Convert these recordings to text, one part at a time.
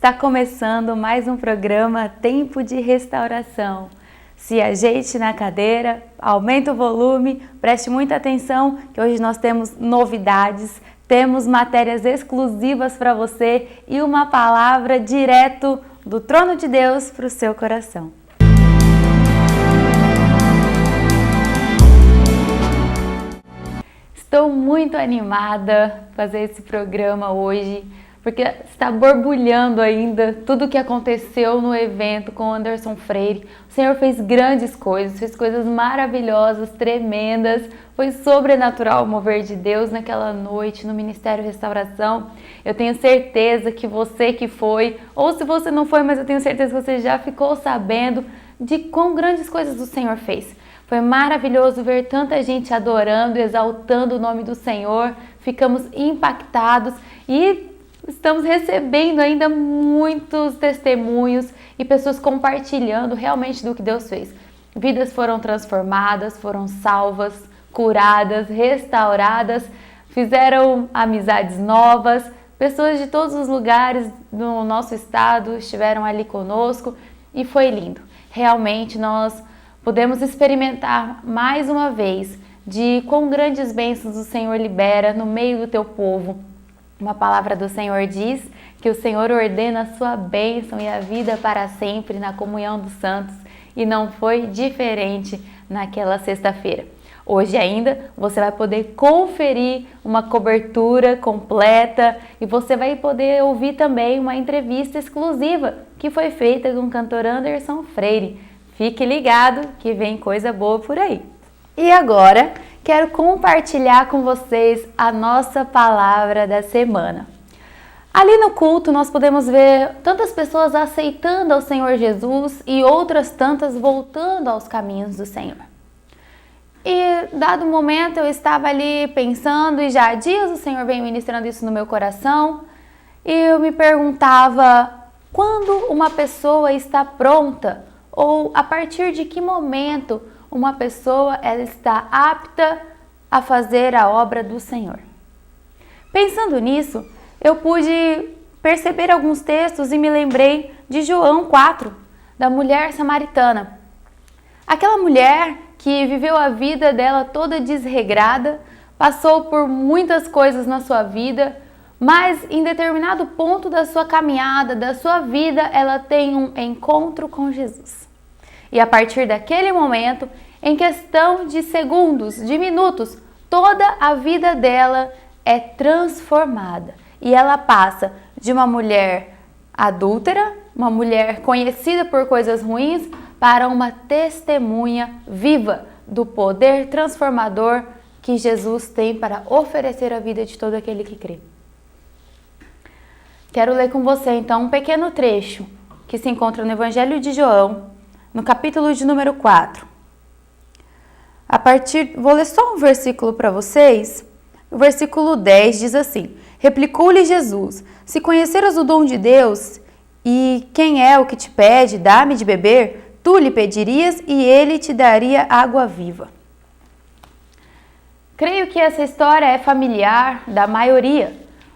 Está começando mais um programa Tempo de Restauração. Se ajeite na cadeira, aumente o volume, preste muita atenção que hoje nós temos novidades, temos matérias exclusivas para você e uma palavra direto do trono de Deus para o seu coração. Estou muito animada a fazer esse programa hoje, porque está borbulhando ainda tudo o que aconteceu no evento com Anderson Freire. O Senhor fez grandes coisas, fez coisas maravilhosas, tremendas. Foi sobrenatural o mover de Deus naquela noite no Ministério Restauração. Eu tenho certeza que você que foi, ou se você não foi, mas eu tenho certeza que você já ficou sabendo de quão grandes coisas o Senhor fez. Foi maravilhoso ver tanta gente adorando, exaltando o nome do Senhor. Ficamos impactados e estamos recebendo ainda muitos testemunhos e pessoas compartilhando realmente do que Deus fez. Vidas foram transformadas, foram salvas, curadas, restauradas, fizeram amizades novas. Pessoas de todos os lugares do nosso estado estiveram ali conosco e foi lindo. Realmente nós podemos experimentar mais uma vez de quão grandes bênçãos o Senhor libera no meio do teu povo. Uma palavra do Senhor diz que o Senhor ordena a sua bênção e a vida para sempre na comunhão dos santos, e não foi diferente naquela sexta-feira. Hoje ainda você vai poder conferir uma cobertura completa e você vai poder ouvir também uma entrevista exclusiva que foi feita com o cantor Anderson Freire. Fique ligado que vem coisa boa por aí. E agora quero compartilhar com vocês a nossa palavra da semana. Ali no culto nós podemos ver tantas pessoas aceitando ao Senhor Jesus e outras tantas voltando aos caminhos do Senhor. E dado um momento eu estava ali pensando e já há dias o Senhor vem ministrando isso no meu coração e eu me perguntava quando uma pessoa está pronta ou a partir de que momento uma pessoa ela está apta a fazer a obra do Senhor. Pensando nisso, eu pude perceber alguns textos e me lembrei de João 4, da mulher samaritana. Aquela mulher que viveu a vida dela toda desregrada, passou por muitas coisas na sua vida, mas em determinado ponto da sua caminhada, da sua vida, ela tem um encontro com Jesus. E a partir daquele momento, em questão de segundos, de minutos, toda a vida dela é transformada. E ela passa de uma mulher adúltera, uma mulher conhecida por coisas ruins, para uma testemunha viva do poder transformador que Jesus tem para oferecer a vida de todo aquele que crê. Quero ler com você então um pequeno trecho que se encontra no Evangelho de João, no capítulo de número 4. Vou ler só um versículo para vocês. O versículo 10 diz assim: Replicou-lhe Jesus: Se conheceras o dom de Deus e quem é o que te pede, dá-me de beber, tu lhe pedirias e ele te daria água viva. Creio que essa história é familiar da maioria.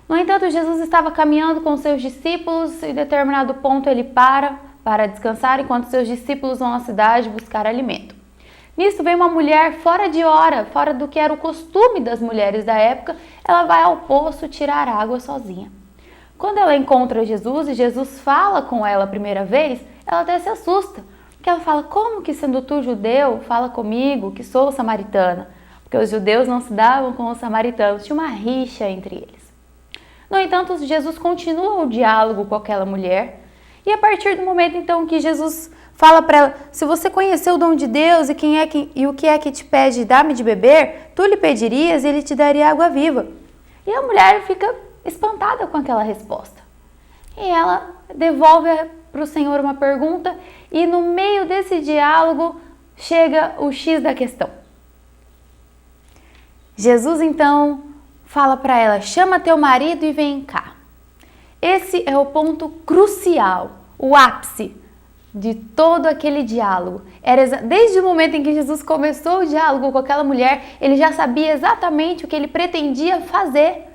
No entanto, Jesus estava caminhando com seus discípulos e em determinado ponto ele para descansar enquanto seus discípulos vão à cidade buscar alimento. Nisso vem uma mulher fora de hora, fora do que era o costume das mulheres da época, ela vai ao poço tirar água sozinha. Quando ela encontra Jesus e Jesus fala com ela a primeira vez, ela até se assusta, porque ela fala: como que sendo tu judeu, fala comigo que sou samaritana? Porque os judeus não se davam com os samaritanos, tinha uma rixa entre eles. No entanto, Jesus continua o diálogo com aquela mulher e a partir do momento então que Jesus fala para ela: se você conhecer o dom de Deus e o que é que te pede, dá-me de beber, tu lhe pedirias e ele te daria água viva. E a mulher fica espantada com aquela resposta. E ela devolve para o Senhor uma pergunta e no meio desse diálogo chega o X da questão. Jesus então fala para ela: chama teu marido e vem cá. Esse é o ponto crucial, o ápice de todo aquele diálogo. Desde o momento em que Jesus começou o diálogo com aquela mulher, ele já sabia exatamente o que ele pretendia fazer.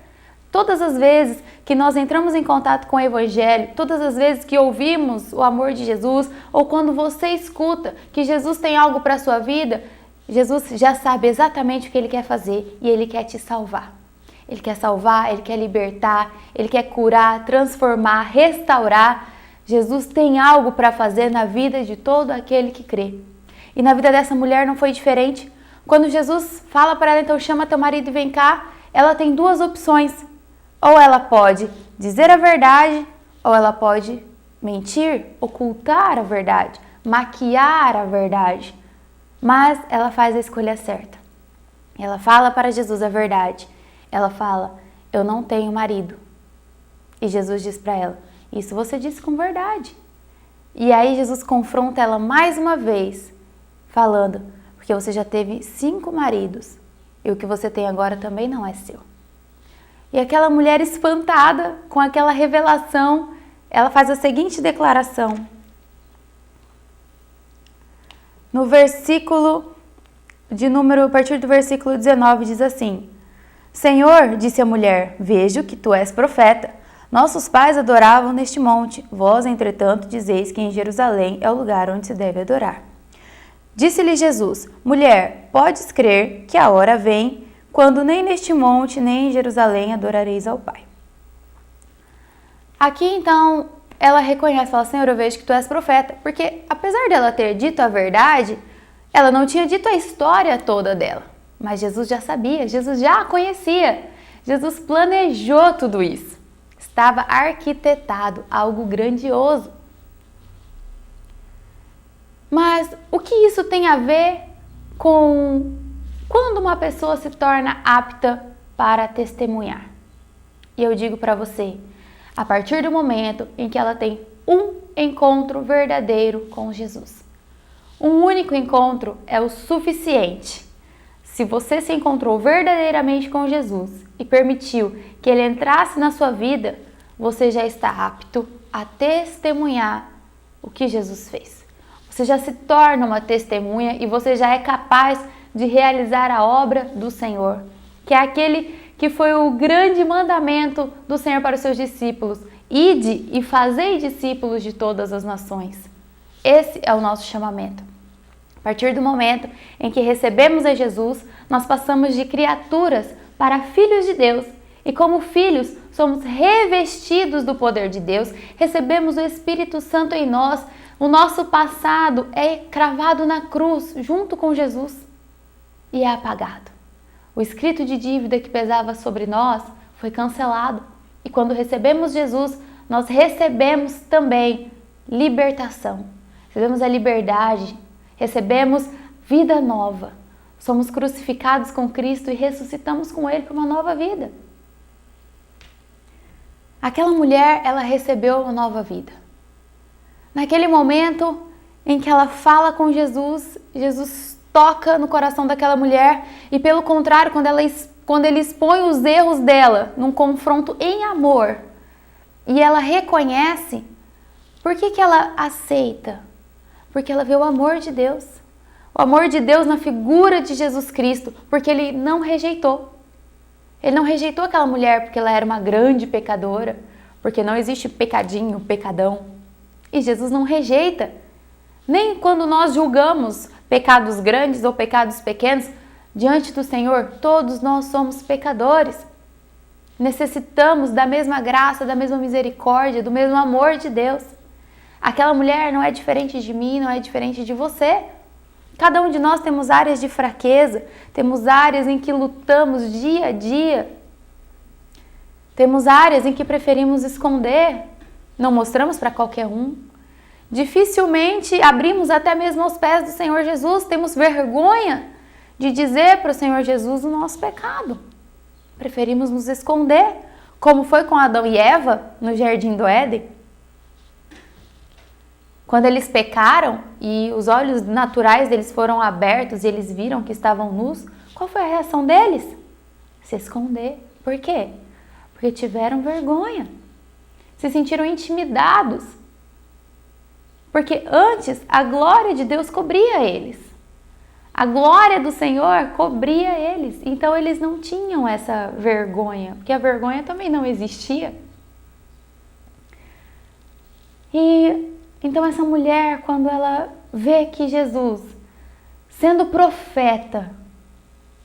Todas as vezes que nós entramos em contato com o Evangelho, todas as vezes que ouvimos o amor de Jesus, ou quando você escuta que Jesus tem algo para a sua vida, Jesus já sabe exatamente o que Ele quer fazer e Ele quer te salvar. Ele quer salvar, Ele quer libertar, Ele quer curar, transformar, restaurar. Jesus tem algo para fazer na vida de todo aquele que crê. E na vida dessa mulher não foi diferente. Quando Jesus fala para ela, então chama teu marido e vem cá, ela tem duas opções. Ou ela pode dizer a verdade, ou ela pode mentir, ocultar a verdade, maquiar a verdade. Mas ela faz a escolha certa. Ela fala para Jesus a verdade. Ela fala, eu não tenho marido. E Jesus diz para ela, isso você disse com verdade. E aí Jesus confronta ela mais uma vez, falando, porque você já teve 5 maridos e o que você tem agora também não é seu. E aquela mulher espantada com aquela revelação, ela faz a seguinte declaração. No versículo a partir do versículo 19 diz assim, Senhor, disse a mulher, vejo que tu és profeta. Nossos pais adoravam neste monte, vós, entretanto, dizeis que em Jerusalém é o lugar onde se deve adorar. Disse-lhe Jesus, mulher, podes crer que a hora vem, quando nem neste monte, nem em Jerusalém adorareis ao Pai. Aqui, então, ela reconhece, fala, Senhor, eu vejo que tu és profeta, porque apesar dela ter dito a verdade, ela não tinha dito a história toda dela. Mas Jesus já sabia, Jesus já a conhecia, Jesus planejou tudo isso. Estava arquitetado, algo grandioso. Mas o que isso tem a ver com quando uma pessoa se torna apta para testemunhar? E eu digo para você, a partir do momento em que ela tem um encontro verdadeiro com Jesus. Um único encontro é o suficiente. Se você se encontrou verdadeiramente com Jesus e permitiu que Ele entrasse na sua vida, você já está apto a testemunhar o que Jesus fez. Você já se torna uma testemunha e você já é capaz de realizar a obra do Senhor, que é aquele que foi o grande mandamento do Senhor para os seus discípulos. Ide e fazei discípulos de todas as nações. Esse é o nosso chamamento. A partir do momento em que recebemos a Jesus, nós passamos de criaturas para filhos de Deus. E como filhos, somos revestidos do poder de Deus, recebemos o Espírito Santo em nós, o nosso passado é cravado na cruz junto com Jesus e é apagado. O escrito de dívida que pesava sobre nós foi cancelado. E quando recebemos Jesus, nós recebemos também libertação. Recebemos a liberdade, recebemos vida nova. Somos crucificados com Cristo e ressuscitamos com Ele para uma nova vida. Aquela mulher, ela recebeu uma nova vida. Naquele momento em que ela fala com Jesus, Jesus toca no coração daquela mulher e, pelo contrário, quando ele expõe os erros dela num confronto em amor e ela reconhece, por que ela aceita? Porque ela vê o amor de Deus. O amor de Deus na figura de Jesus Cristo, porque Ele não rejeitou. Ele não rejeitou aquela mulher porque ela era uma grande pecadora, porque não existe pecadinho, pecadão. E Jesus não rejeita. Nem quando nós julgamos pecados grandes ou pecados pequenos, diante do Senhor, todos nós somos pecadores. Necessitamos da mesma graça, da mesma misericórdia, do mesmo amor de Deus. Aquela mulher não é diferente de mim, não é diferente de você. Cada um de nós temos áreas de fraqueza, temos áreas em que lutamos dia a dia. Temos áreas em que preferimos esconder, não mostramos para qualquer um. Dificilmente abrimos até mesmo aos pés do Senhor Jesus, temos vergonha de dizer para o Senhor Jesus o nosso pecado. Preferimos nos esconder, como foi com Adão e Eva no Jardim do Éden. Quando eles pecaram e os olhos naturais deles foram abertos e eles viram que estavam nus, qual foi a reação deles? Se esconder. Por quê? Porque tiveram vergonha. Se sentiram intimidados. Porque antes a glória de Deus cobria eles. A glória do Senhor cobria eles. Então eles não tinham essa vergonha, porque a vergonha também não existia. E então essa mulher, quando ela vê que Jesus, sendo profeta,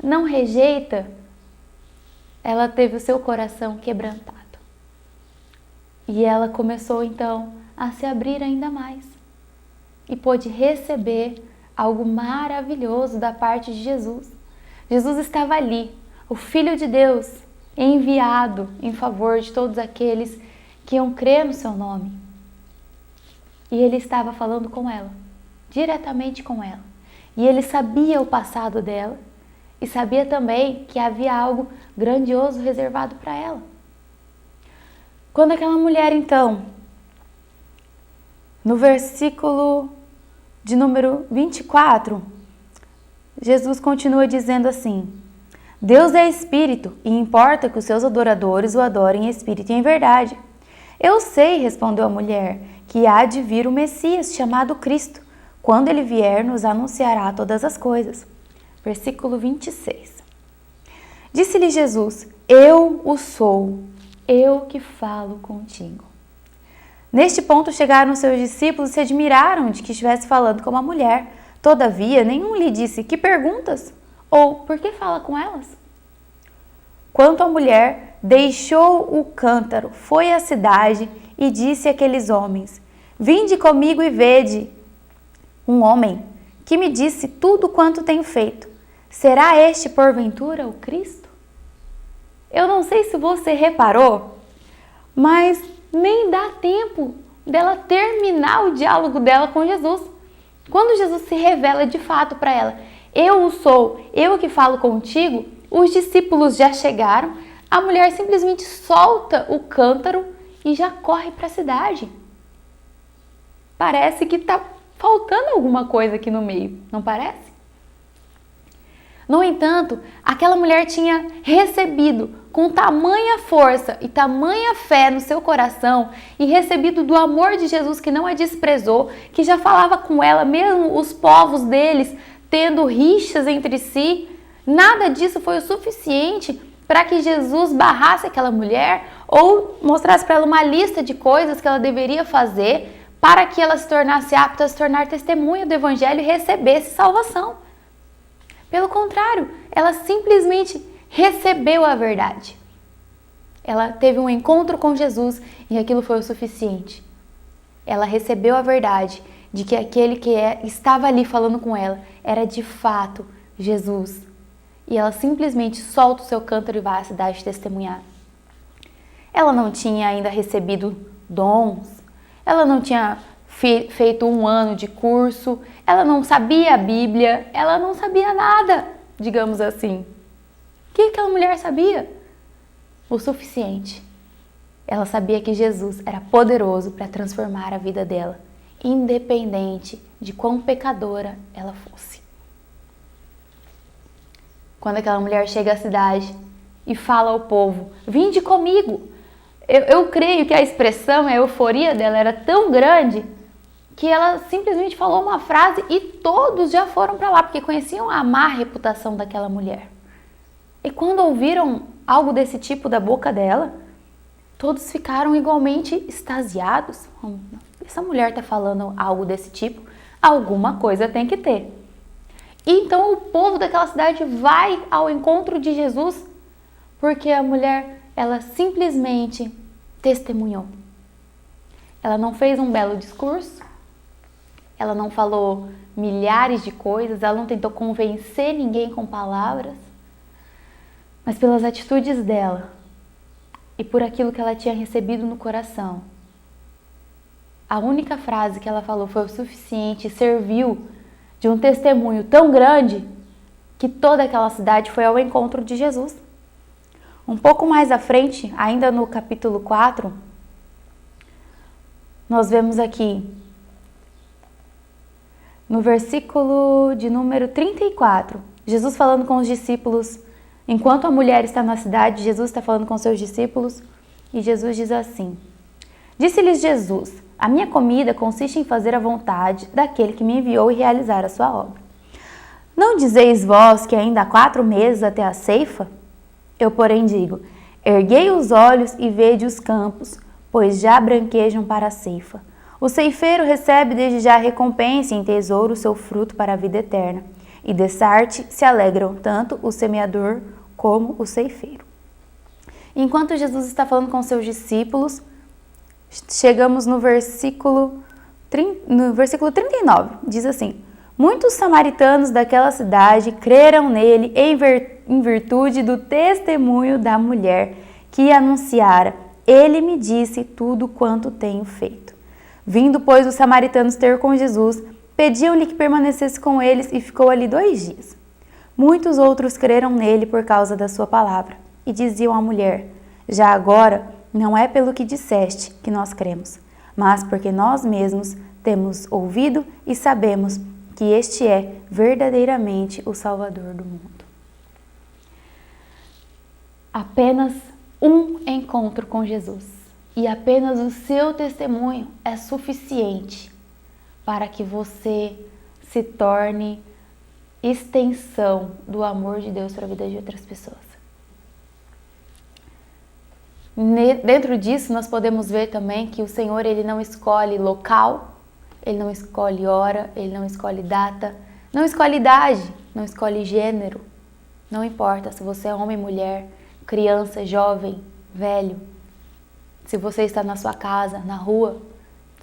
não rejeita, ela teve o seu coração quebrantado. E ela começou então a se abrir ainda mais. E pôde receber algo maravilhoso da parte de Jesus. Jesus estava ali, o Filho de Deus, enviado em favor de todos aqueles que iam crer no seu nome. E ele estava falando com ela, diretamente com ela. E ele sabia o passado dela e sabia também que havia algo grandioso reservado para ela. Quando aquela mulher, então, no versículo de número 24, Jesus continua dizendo assim: Deus é espírito e importa que os seus adoradores o adorem em espírito e em verdade. Eu sei, respondeu a mulher, que há de vir o Messias, chamado Cristo. Quando ele vier, nos anunciará todas as coisas. Versículo 26. Disse-lhe Jesus: Eu o sou, eu que falo contigo. Neste ponto chegaram seus discípulos e se admiraram de que estivesse falando com uma mulher. Todavia, nenhum lhe disse: Que perguntas? Ou por que fala com elas? Quanto à mulher, deixou o cântaro, foi à cidade e disse àqueles homens: Vinde comigo e vede um homem que me disse tudo quanto tenho feito. Será este porventura o Cristo? Eu não sei se você reparou, mas nem dá tempo dela terminar o diálogo dela com Jesus. Quando Jesus se revela de fato para ela: Eu o sou, eu que falo contigo, os discípulos já chegaram, a mulher simplesmente solta o cântaro e já corre para a cidade. Parece que está faltando alguma coisa aqui no meio, não parece? No entanto, aquela mulher tinha recebido com tamanha força e tamanha fé no seu coração e recebido do amor de Jesus que não a desprezou, que já falava com ela, mesmo os povos deles tendo rixas entre si. Nada disso foi o suficiente para que Jesus barrasse aquela mulher ou mostrasse para ela uma lista de coisas que ela deveria fazer para que ela se tornasse apta a se tornar testemunha do Evangelho e recebesse salvação. Pelo contrário, ela simplesmente recebeu a verdade. Ela teve um encontro com Jesus e aquilo foi o suficiente. Ela recebeu a verdade de que aquele que estava ali falando com ela era de fato Jesus. E ela simplesmente solta o seu cântaro e vai à cidade testemunhar. Ela não tinha ainda recebido dons, ela não tinha feito 1 ano de curso, ela não sabia a Bíblia, ela não sabia nada, digamos assim. O que aquela mulher sabia? O suficiente. Ela sabia que Jesus era poderoso para transformar a vida dela, independente de quão pecadora ela fosse. Quando aquela mulher chega à cidade e fala ao povo: Vinde comigo. Eu creio que a expressão, a euforia dela era tão grande que ela simplesmente falou uma frase e todos já foram para lá, porque conheciam a má reputação daquela mulher. E quando ouviram algo desse tipo da boca dela, todos ficaram igualmente extasiados. Essa mulher está falando algo desse tipo, alguma coisa tem que ter. E então o povo daquela cidade vai ao encontro de Jesus, porque a mulher, ela simplesmente testemunhou. Ela não fez um belo discurso, ela não falou milhares de coisas, ela não tentou convencer ninguém com palavras, mas pelas atitudes dela e por aquilo que ela tinha recebido no coração. A única frase que ela falou foi o suficiente e serviu de um testemunho tão grande que toda aquela cidade foi ao encontro de Jesus. Um pouco mais à frente, ainda no capítulo 4, nós vemos aqui, no versículo de número 34, Jesus falando com os discípulos, enquanto a mulher está na cidade, Jesus está falando com seus discípulos, e Jesus diz assim: Disse-lhes Jesus: A minha comida consiste em fazer a vontade daquele que me enviou e realizar a sua obra. Não dizeis vós que ainda há 4 meses até a ceifa? Eu, porém, digo, erguei os olhos e vede os campos, pois já branquejam para a ceifa. O ceifeiro recebe desde já a recompensa e em tesouro o seu fruto para a vida eterna. E dessa arte se alegram tanto o semeador como o ceifeiro. Enquanto Jesus está falando com seus discípulos, chegamos no versículo 39. Diz assim: muitos samaritanos daquela cidade creram nele em virtude do testemunho da mulher que anunciara: ele me disse tudo quanto tenho feito. Vindo, pois, os samaritanos ter com Jesus, pediam-lhe que permanecesse com eles e ficou ali 2 dias. Muitos outros creram nele por causa da sua palavra e diziam à mulher: já agora não é pelo que disseste que nós cremos, mas porque nós mesmos temos ouvido e sabemos que este é verdadeiramente o Salvador do mundo. Apenas um encontro com Jesus e apenas o seu testemunho é suficiente para que você se torne extensão do amor de Deus para a vida de outras pessoas. Dentro disso, nós podemos ver também que o Senhor, ele não escolhe local, ele não escolhe hora, ele não escolhe data, não escolhe idade, não escolhe gênero. Não importa se você é homem, mulher, criança, jovem, velho, se você está na sua casa, na rua,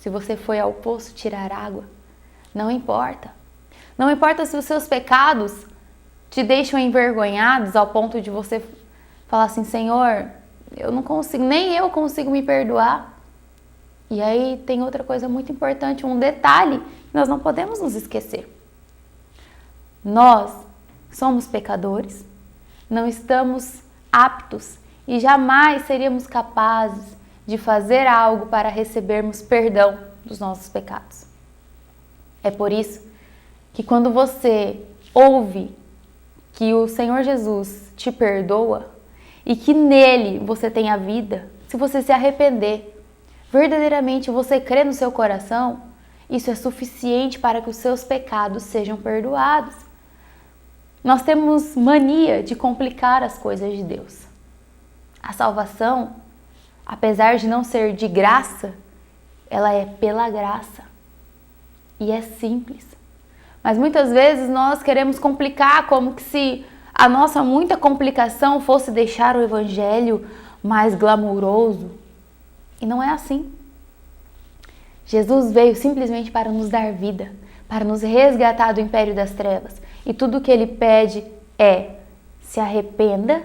se você foi ao poço tirar água, não importa. Não importa se os seus pecados te deixam envergonhados ao ponto de você falar assim: Senhor, eu não consigo, nem eu consigo me perdoar. E aí tem outra coisa muito importante, um detalhe que nós não podemos nos esquecer. Nós somos pecadores, não estamos aptos e jamais seríamos capazes de fazer algo para recebermos perdão dos nossos pecados. É por isso que quando você ouve que o Senhor Jesus te perdoa e que nele você tem a vida, se você se arrepender, verdadeiramente você crê no seu coração, isso é suficiente para que os seus pecados sejam perdoados. Nós temos mania de complicar as coisas de Deus. A salvação, apesar de não ser de graça, ela é pela graça. E é simples. Mas muitas vezes nós queremos complicar, como que se a nossa muita complicação fosse deixar o evangelho mais glamouroso. E não é assim. Jesus veio simplesmente para nos dar vida, para nos resgatar do império das trevas. E tudo o que ele pede é: se arrependa,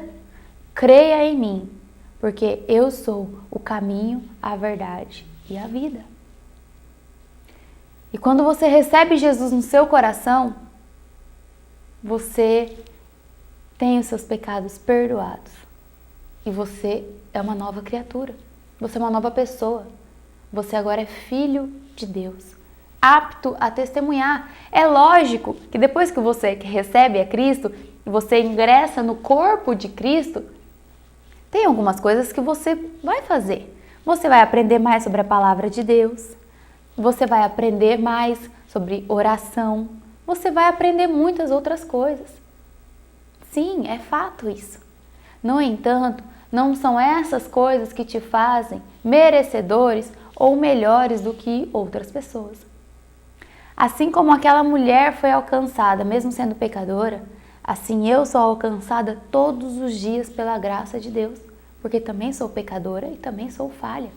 creia em mim, porque eu sou o caminho, a verdade e a vida. E quando você recebe Jesus no seu coração, você tem os seus pecados perdoados. E você é uma nova criatura. Você é uma nova pessoa. Você agora é filho de Deus, apto a testemunhar. É lógico que depois que você recebe a Cristo e você ingressa no corpo de Cristo, tem algumas coisas que você vai fazer. Você vai aprender mais sobre a palavra de Deus. Você vai aprender mais sobre oração. Você vai aprender muitas outras coisas. Sim, é fato isso. No entanto, não são essas coisas que te fazem merecedores ou melhores do que outras pessoas. Assim como aquela mulher foi alcançada, mesmo sendo pecadora, assim eu sou alcançada todos os dias pela graça de Deus, porque também sou pecadora e também sou falha.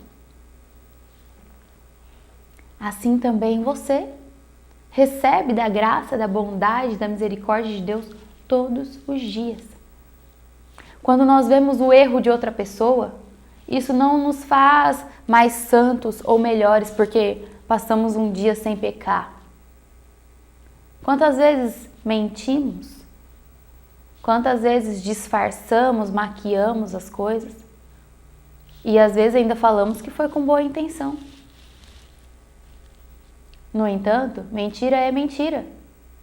Assim também você recebe da graça, da bondade, da misericórdia de Deus todos os dias. Quando nós vemos o erro de outra pessoa, isso não nos faz mais santos ou melhores porque passamos um dia sem pecar. Quantas vezes mentimos? Quantas vezes disfarçamos, maquiamos as coisas? E às vezes ainda falamos que foi com boa intenção. No entanto, mentira é mentira,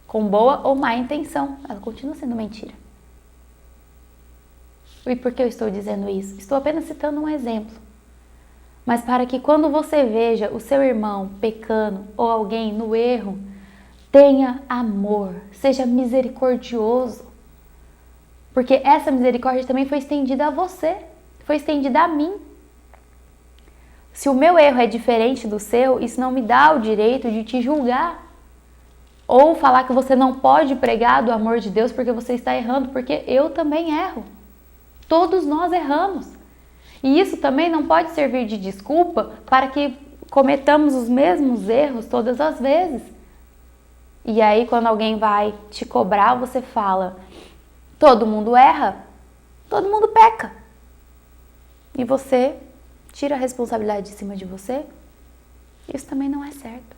com boa ou má intenção, ela continua sendo mentira. E por que eu estou dizendo isso? Estou apenas citando um exemplo. Mas para que quando você veja o seu irmão pecando ou alguém no erro, Tenha amor, seja misericordioso. Porque essa misericórdia também foi estendida a você, foi estendida a mim. Se o meu erro é diferente do seu, isso não me dá o direito de te julgar. Ou falar que você não pode pregar do amor de Deus porque você está errando, porque eu também erro. Todos nós erramos. E isso também não pode servir de desculpa para que cometamos os mesmos erros todas as vezes. E aí, quando alguém vai te cobrar, você fala: todo mundo erra, todo mundo peca. E você tira a responsabilidade de cima de você. Isso também não é certo.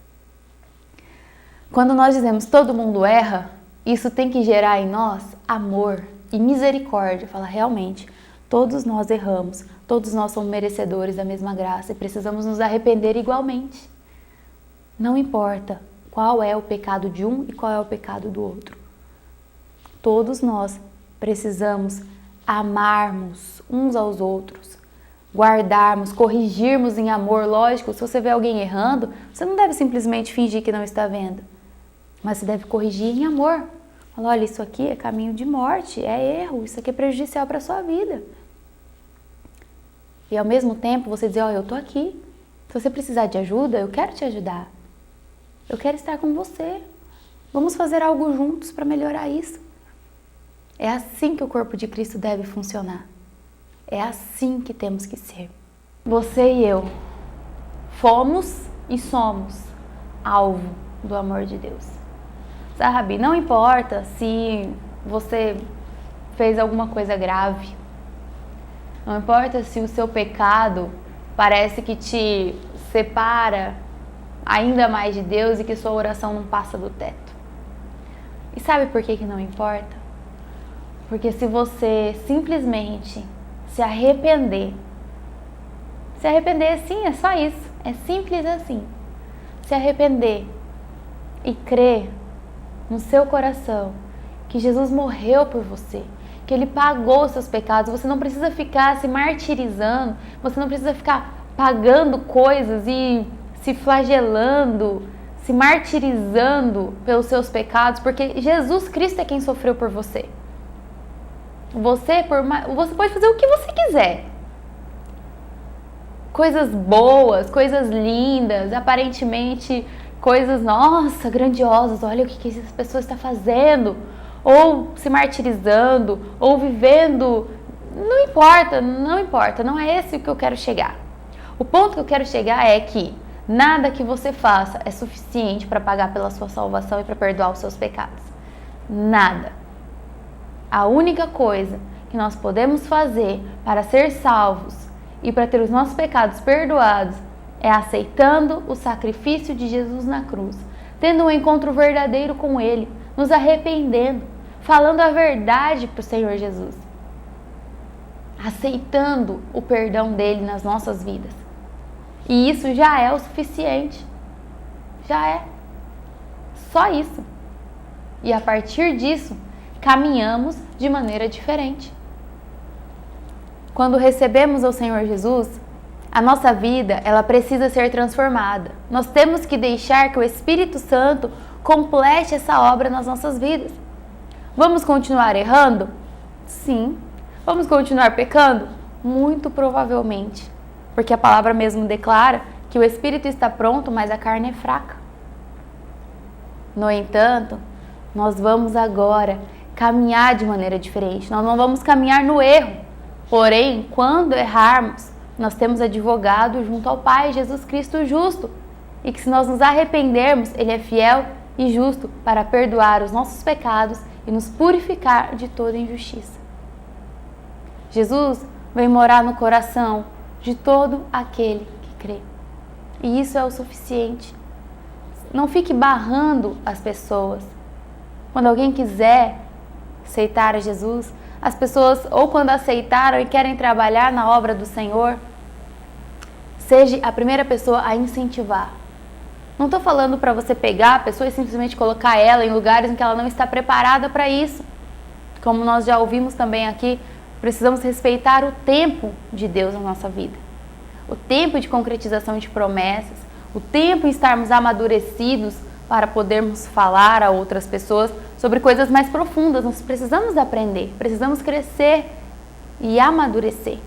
Quando nós dizemos todo mundo erra, isso tem que gerar em nós amor e misericórdia. Fala, realmente, todos nós erramos, todos nós somos merecedores da mesma graça e precisamos nos arrepender igualmente. Não importa qual é o pecado de um e qual é o pecado do outro. Todos nós precisamos amarmos uns aos outros, guardarmos, corrigirmos em amor. Lógico, se você vê alguém errando, você não deve simplesmente fingir que não está vendo, mas você deve corrigir em amor. Fala, olha, isso aqui é caminho de morte, é erro, isso aqui é prejudicial para a sua vida. E ao mesmo tempo você dizer, olha, eu estou aqui, se você precisar de ajuda, eu quero te ajudar. Eu quero estar com você. Vamos fazer algo juntos para melhorar isso. É assim que o corpo de Cristo deve funcionar. É assim que temos que ser. Você e eu fomos e somos alvo do amor de Deus. Sabe, não importa se você fez alguma coisa grave. Não importa se o seu pecado parece que te separa ainda mais de Deus e que sua oração não passa do teto. E sabe por que não importa? Porque se você simplesmente se arrepender sim, é só isso, é simples assim. Se arrepender e crer no seu coração que Jesus morreu por você, que Ele pagou os seus pecados, você não precisa ficar se martirizando, você não precisa ficar pagando coisas e se flagelando, se martirizando pelos seus pecados, porque Jesus Cristo é quem sofreu por você. Você pode fazer o que você quiser. Coisas boas, coisas lindas, aparentemente coisas, nossa, grandiosas, olha o que essa pessoa está fazendo, ou se martirizando, ou vivendo, não importa, não é esse que eu quero chegar. O ponto que eu quero chegar é que nada que você faça é suficiente para pagar pela sua salvação e para perdoar os seus pecados. Nada. A única coisa que nós podemos fazer para ser salvos e para ter os nossos pecados perdoados é aceitando o sacrifício de Jesus na cruz, tendo um encontro verdadeiro com Ele, nos arrependendo, falando a verdade para o Senhor Jesus, aceitando o perdão dele nas nossas vidas. E isso já é o suficiente. Já é. Só isso. E a partir disso, caminhamos de maneira diferente. Quando recebemos o Senhor Jesus, a nossa vida, ela precisa ser transformada. Nós temos que deixar que o Espírito Santo complete essa obra nas nossas vidas. Vamos continuar errando? Sim. Vamos continuar pecando? Muito provavelmente. Porque a palavra mesmo declara que o Espírito está pronto, mas a carne é fraca. No entanto, nós vamos agora caminhar de maneira diferente. Nós não vamos caminhar no erro. Porém, quando errarmos, nós temos advogado junto ao Pai, Jesus Cristo justo. E que se nós nos arrependermos, Ele é fiel e justo para perdoar os nossos pecados e nos purificar de toda injustiça. Jesus vem morar no coração de todo aquele que crê. E isso é o suficiente. Não fique barrando as pessoas. Quando alguém quiser aceitar a Jesus, as pessoas, ou quando aceitaram e querem trabalhar na obra do Senhor, seja a primeira pessoa a incentivar. Não estou falando para você pegar a pessoa e simplesmente colocar ela em lugares em que ela não está preparada para isso. Como nós já ouvimos também aqui, precisamos respeitar o tempo de Deus na nossa vida. O tempo de concretização de promessas, o tempo em estarmos amadurecidos para podermos falar a outras pessoas sobre coisas mais profundas. Nós precisamos aprender, precisamos crescer e amadurecer.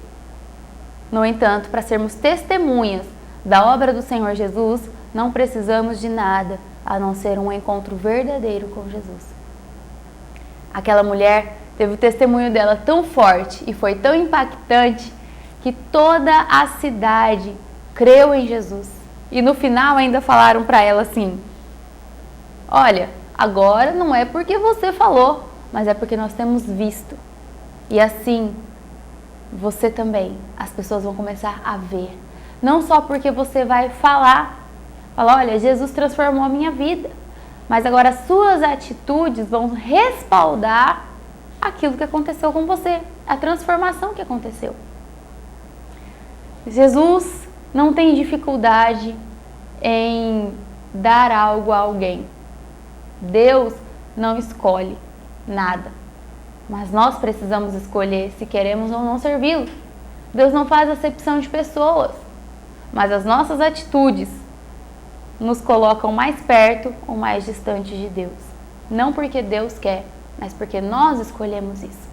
No entanto, para sermos testemunhas da obra do Senhor Jesus, não precisamos de nada a não ser um encontro verdadeiro com Jesus. Aquela mulher teve o testemunho dela tão forte e foi tão impactante que toda a cidade creu em Jesus. E no final ainda falaram para ela assim: olha, agora não é porque você falou, mas é porque nós temos visto. E assim, você também, as pessoas vão começar a ver. Não só porque você vai falar, olha, Jesus transformou a minha vida, mas agora as suas atitudes vão respaldar aquilo que aconteceu com você, a transformação que aconteceu. Jesus não tem dificuldade em dar algo a alguém. Deus não escolhe nada, mas nós precisamos escolher se queremos ou não servi-lo. Deus não faz acepção de pessoas, mas as nossas atitudes nos colocam mais perto ou mais distante de Deus. Não porque Deus quer, mas porque nós escolhemos isso.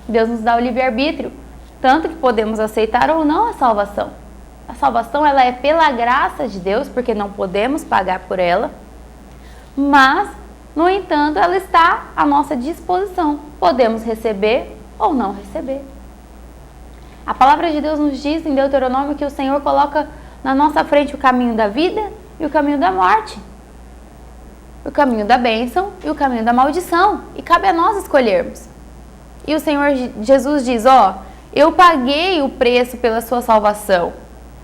Deus nos dá o livre-arbítrio, tanto que podemos aceitar ou não a salvação. A salvação ela é pela graça de Deus, porque não podemos pagar por ela, mas, no entanto, ela está à nossa disposição. Podemos receber ou não receber. A palavra de Deus nos diz em Deuteronômio que o Senhor coloca na nossa frente o caminho da vida e o caminho da morte, o caminho da bênção e o caminho da maldição, e cabe a nós escolhermos. E o Senhor Jesus diz: eu paguei o preço pela sua salvação.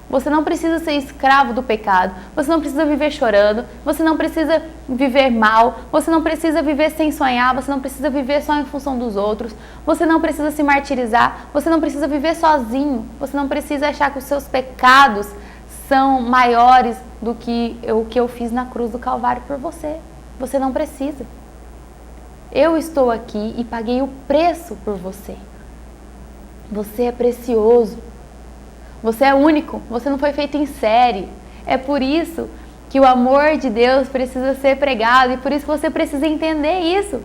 Você não precisa ser escravo do pecado, você não precisa viver chorando, você não precisa viver mal, você não precisa viver sem sonhar, você não precisa viver só em função dos outros, você não precisa se martirizar, você não precisa viver sozinho, você não precisa achar que os seus pecados são maiores do que o que eu fiz na cruz do Calvário por você. Você não precisa. Eu estou aqui e paguei o preço por você. Você é precioso. Você é único. Você não foi feito em série. É por isso que o amor de Deus precisa ser pregado e por isso que você precisa entender isso.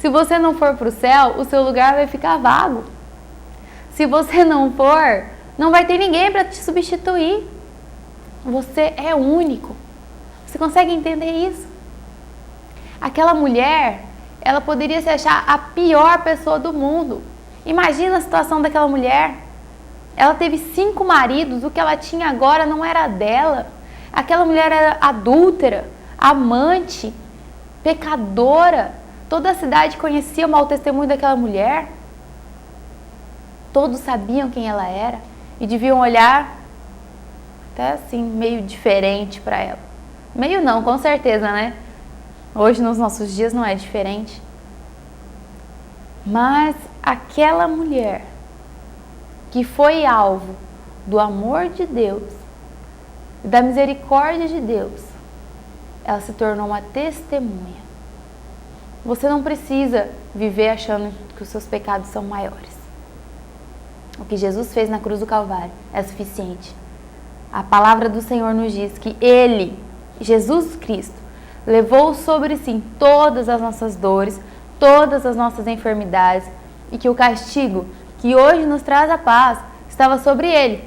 Se você não for para o céu, o seu lugar vai ficar vago. Se você não for, não vai ter ninguém para te substituir. Você é único. Você consegue entender isso? Aquela mulher, ela poderia se achar a pior pessoa do mundo. Imagina a situação daquela mulher. Ela teve 5 maridos, o que ela tinha agora não era dela. Aquela mulher era adúltera, amante, pecadora. Toda a cidade conhecia o mau testemunho daquela mulher. Todos sabiam quem ela era e deviam olhar até assim, meio diferente para ela. Meio não, com certeza, né? Hoje, nos nossos dias, não é diferente. Mas aquela mulher que foi alvo do amor de Deus, da misericórdia de Deus, ela se tornou uma testemunha. Você não precisa viver achando que os seus pecados são maiores. O que Jesus fez na cruz do Calvário é suficiente. A palavra do Senhor nos diz que Ele, Jesus Cristo, levou sobre si todas as nossas dores, todas as nossas enfermidades e que o castigo que hoje nos traz a paz estava sobre Ele.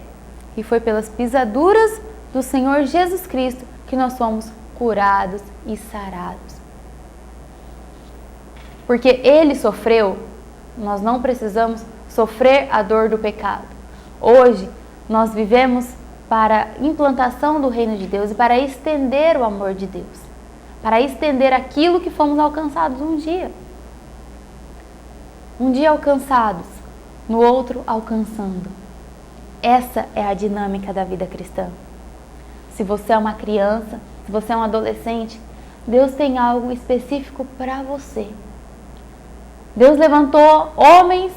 E foi pelas pisaduras do Senhor Jesus Cristo que nós fomos curados e sarados. Porque Ele sofreu, nós não precisamos sofrer a dor do pecado. Hoje nós vivemos para a implantação do reino de Deus e para estender o amor de Deus, para estender aquilo que fomos alcançados um dia. Um dia alcançados, no outro alcançando. Essa é a dinâmica da vida cristã. Se você é uma criança, se você é um adolescente, Deus tem algo específico para você. Deus levantou homens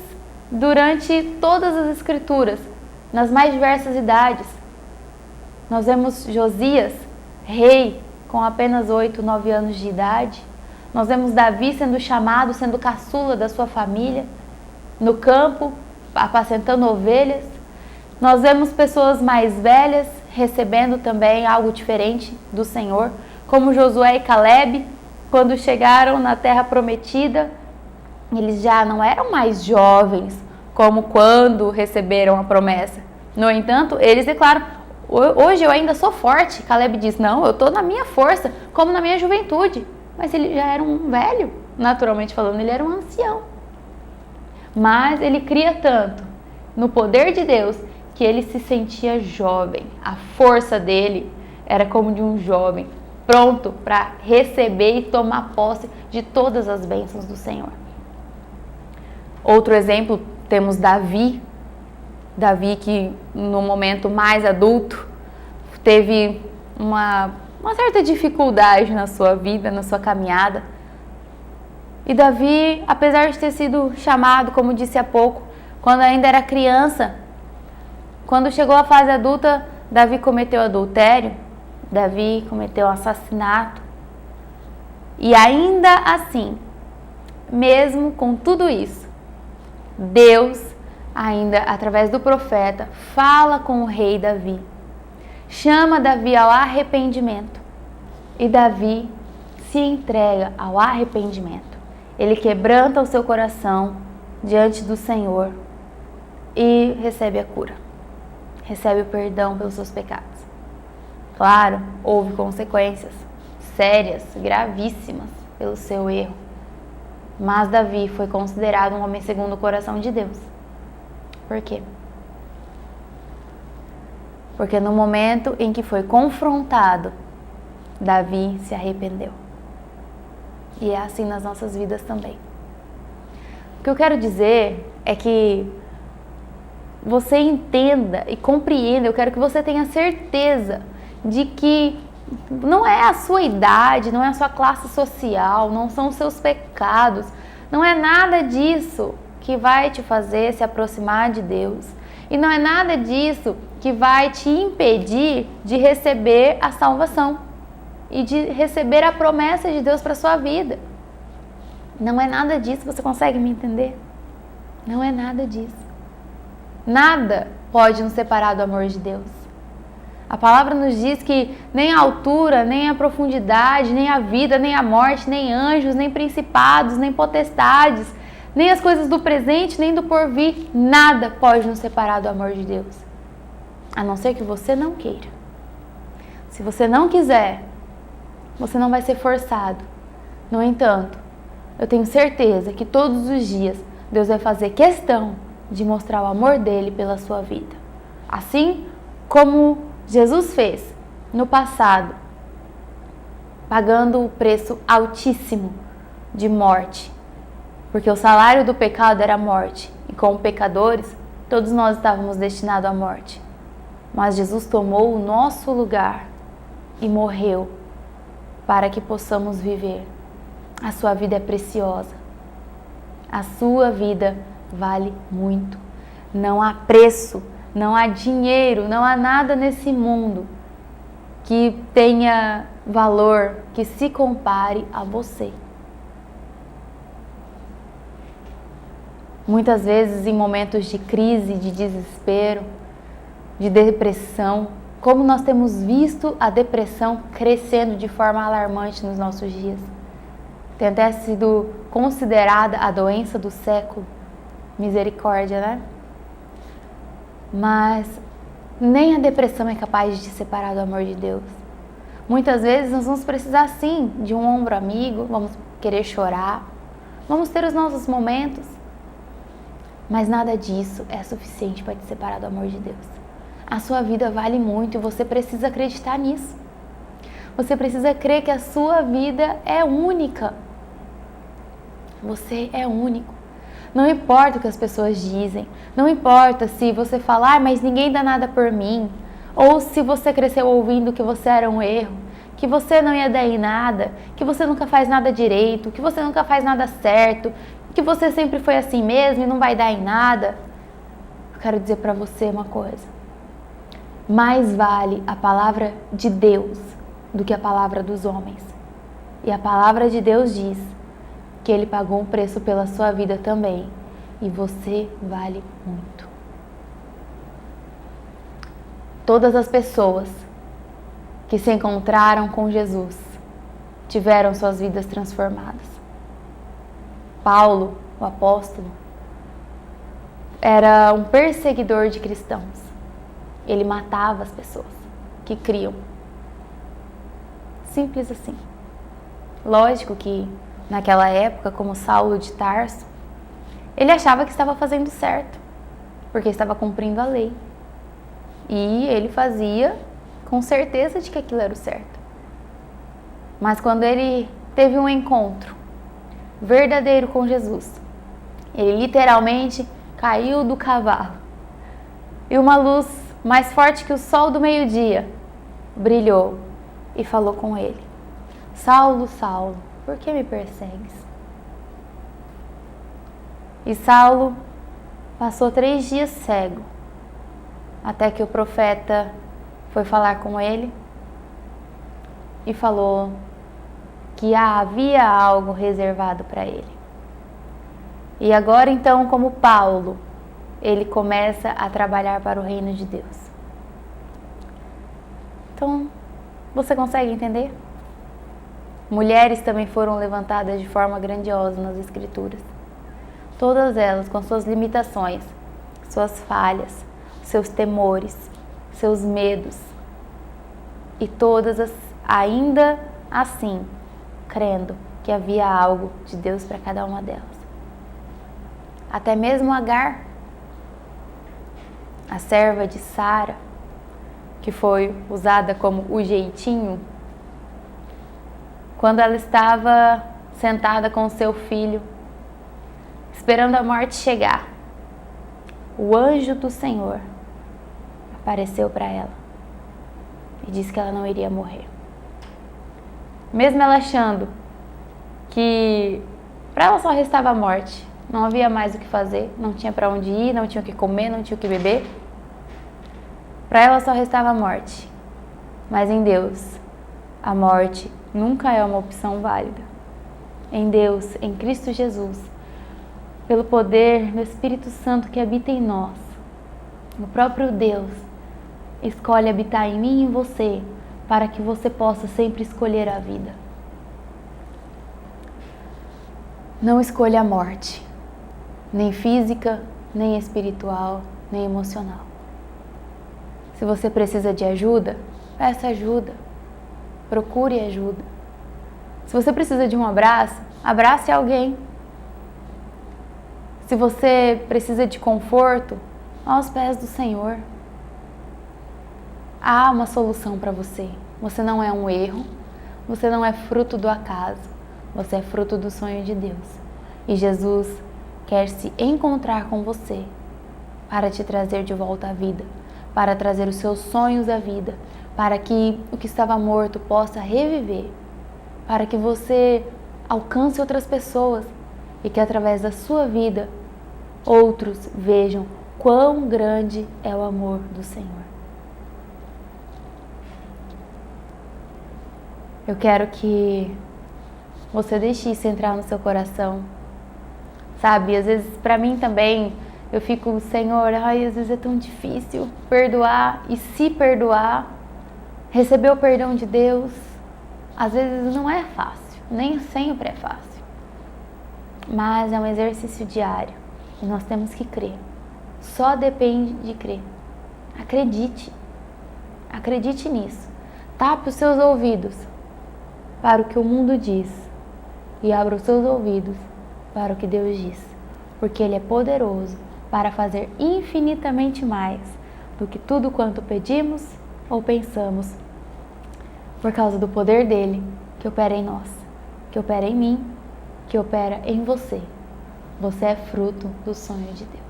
durante todas as escrituras, nas mais diversas idades. Nós vemos Josias, rei, com apenas 8, 9 anos de idade. Nós vemos Davi sendo chamado, sendo caçula da sua família, no campo, apacentando ovelhas. Nós vemos pessoas mais velhas recebendo também algo diferente do Senhor, como Josué e Caleb, quando chegaram na terra prometida, eles já não eram mais jovens como quando receberam a promessa. No entanto, eles declaram: hoje eu ainda sou forte. Caleb diz: não, eu estou na minha força, como na minha juventude. Mas ele já era um velho, naturalmente falando, ele era um ancião. Mas ele cria tanto no poder de Deus que ele se sentia jovem. A força dele era como de um jovem, pronto para receber e tomar posse de todas as bênçãos do Senhor. Outro exemplo, temos Davi. Davi que no momento mais adulto teve uma certa dificuldade na sua vida, na sua caminhada. E Davi, apesar de ter sido chamado, como disse há pouco, quando ainda era criança, quando chegou à fase adulta, Davi cometeu adultério, Davi cometeu assassinato. E ainda assim, mesmo com tudo isso, Deus ainda, através do profeta, fala com o rei Davi, chama Davi ao arrependimento. E Davi se entrega ao arrependimento. Ele quebranta o seu coração diante do Senhor e recebe a cura. Recebe o perdão pelos seus pecados. Claro, houve consequências sérias, gravíssimas pelo seu erro. Mas Davi foi considerado um homem segundo o coração de Deus. Por quê? Porque no momento em que foi confrontado, Davi se arrependeu. E é assim nas nossas vidas também. O que eu quero dizer é que você entenda e compreenda, eu quero que você tenha certeza de que não é a sua idade, não é a sua classe social, não são os seus pecados, não é nada disso que vai te fazer se aproximar de Deus. E não é nada disso que vai te impedir de receber a salvação e de receber a promessa de Deus para sua vida. Não é nada disso, você consegue me entender? Não é nada disso. Nada pode nos separar do amor de Deus. A palavra nos diz que nem a altura, nem a profundidade, nem a vida, nem a morte, nem anjos, nem principados, nem potestades, nem as coisas do presente, nem do porvir, nada pode nos separar do amor de Deus. A não ser que você não queira. Se você não quiser, você não vai ser forçado. No entanto, eu tenho certeza que todos os dias Deus vai fazer questão de mostrar o amor dele pela sua vida. Assim como Jesus fez no passado, pagando o preço altíssimo de morte, porque o salário do pecado era a morte, e como pecadores, todos nós estávamos destinados à morte. Mas Jesus tomou o nosso lugar e morreu para que possamos viver. A sua vida é preciosa. A sua vida vale muito. Não há preço, não há dinheiro, não há nada nesse mundo que tenha valor, que se compare a você. Muitas vezes em momentos de crise, de desespero, de depressão, como nós temos visto a depressão crescendo de forma alarmante nos nossos dias. Tem até sido considerada a doença do século. Misericórdia, né? Mas nem a depressão é capaz de te separar do amor de Deus. Muitas vezes nós vamos precisar sim de um ombro amigo, vamos querer chorar, vamos ter os nossos momentos, mas nada disso é suficiente para te separar do amor de Deus. A sua vida vale muito e você precisa acreditar nisso. Você precisa crer que a sua vida é única. Você é único. Não importa o que as pessoas dizem, não importa se você falar, mas ninguém dá nada por mim, ou se você cresceu ouvindo que você era um erro, que você não ia dar em nada, que você nunca faz nada direito, que você nunca faz nada certo, que você sempre foi assim mesmo e não vai dar em nada. Eu quero dizer para você uma coisa. Mais vale a palavra de Deus do que a palavra dos homens. E a palavra de Deus diz que Ele pagou um preço pela sua vida também. E você vale muito. Todas as pessoas que se encontraram com Jesus tiveram suas vidas transformadas. Paulo, o apóstolo, era um perseguidor de cristãos. Ele matava as pessoas que criam. Simples assim. Lógico que naquela época, como Saulo de Tarso, ele achava que estava fazendo certo, porque estava cumprindo a lei. E ele fazia com certeza de que aquilo era o certo. Mas quando ele teve um encontro verdadeiro com Jesus, ele literalmente caiu do cavalo. E uma luz mais forte que o sol do meio-dia brilhou e falou com ele: Saulo, Saulo, por que me persegues? E Saulo passou 3 dias cego, até que o profeta foi falar com ele e falou que havia algo reservado para ele. E agora então, como Paulo, ele começa a trabalhar para o reino de Deus. Então, você consegue entender? Mulheres também foram levantadas de forma grandiosa nas Escrituras. Todas elas com suas limitações, suas falhas, seus temores, seus medos. E todas ainda assim, crendo que havia algo de Deus para cada uma delas. Até mesmo Agar, a serva de Sara, que foi usada como o jeitinho, quando ela estava sentada com seu filho, esperando a morte chegar, o anjo do Senhor apareceu para ela e disse que ela não iria morrer. Mesmo ela achando que para ela só restava a morte, não havia mais o que fazer, não tinha para onde ir, não tinha o que comer, não tinha o que beber, para ela só restava a morte. Mas em Deus, a morte nunca é uma opção válida. Em Deus, em Cristo Jesus, pelo poder do Espírito Santo que habita em nós, o próprio Deus escolhe habitar em mim e em você, para que você possa sempre escolher a vida. Não escolha a morte, nem física, nem espiritual, nem emocional. Se você precisa de ajuda, peça ajuda, procure ajuda. Se você precisa de um abraço, abrace alguém. Se você precisa de conforto, aos pés do Senhor. Há uma solução para você. Você não é um erro, você não é fruto do acaso, você é fruto do sonho de Deus. E Jesus quer se encontrar com você para te trazer de volta à vida, para trazer os seus sonhos à vida, para que o que estava morto possa reviver, para que você alcance outras pessoas e que através da sua vida outros vejam quão grande é o amor do Senhor. Eu quero que você deixe isso entrar no seu coração. Sabe, às vezes para mim também, eu fico, Senhor, às vezes é tão difícil perdoar e se perdoar, receber o perdão de Deus. Às vezes não é fácil, nem sempre é fácil. Mas é um exercício diário e nós temos que crer. Só depende de crer. Acredite. Acredite nisso. Tape os seus ouvidos para o que o mundo diz e abra os seus ouvidos para o que Deus diz, porque Ele é poderoso para fazer infinitamente mais do que tudo quanto pedimos ou pensamos, por causa do poder dEle que opera em nós, que opera em mim, que opera em você. Você é fruto do sonho de Deus.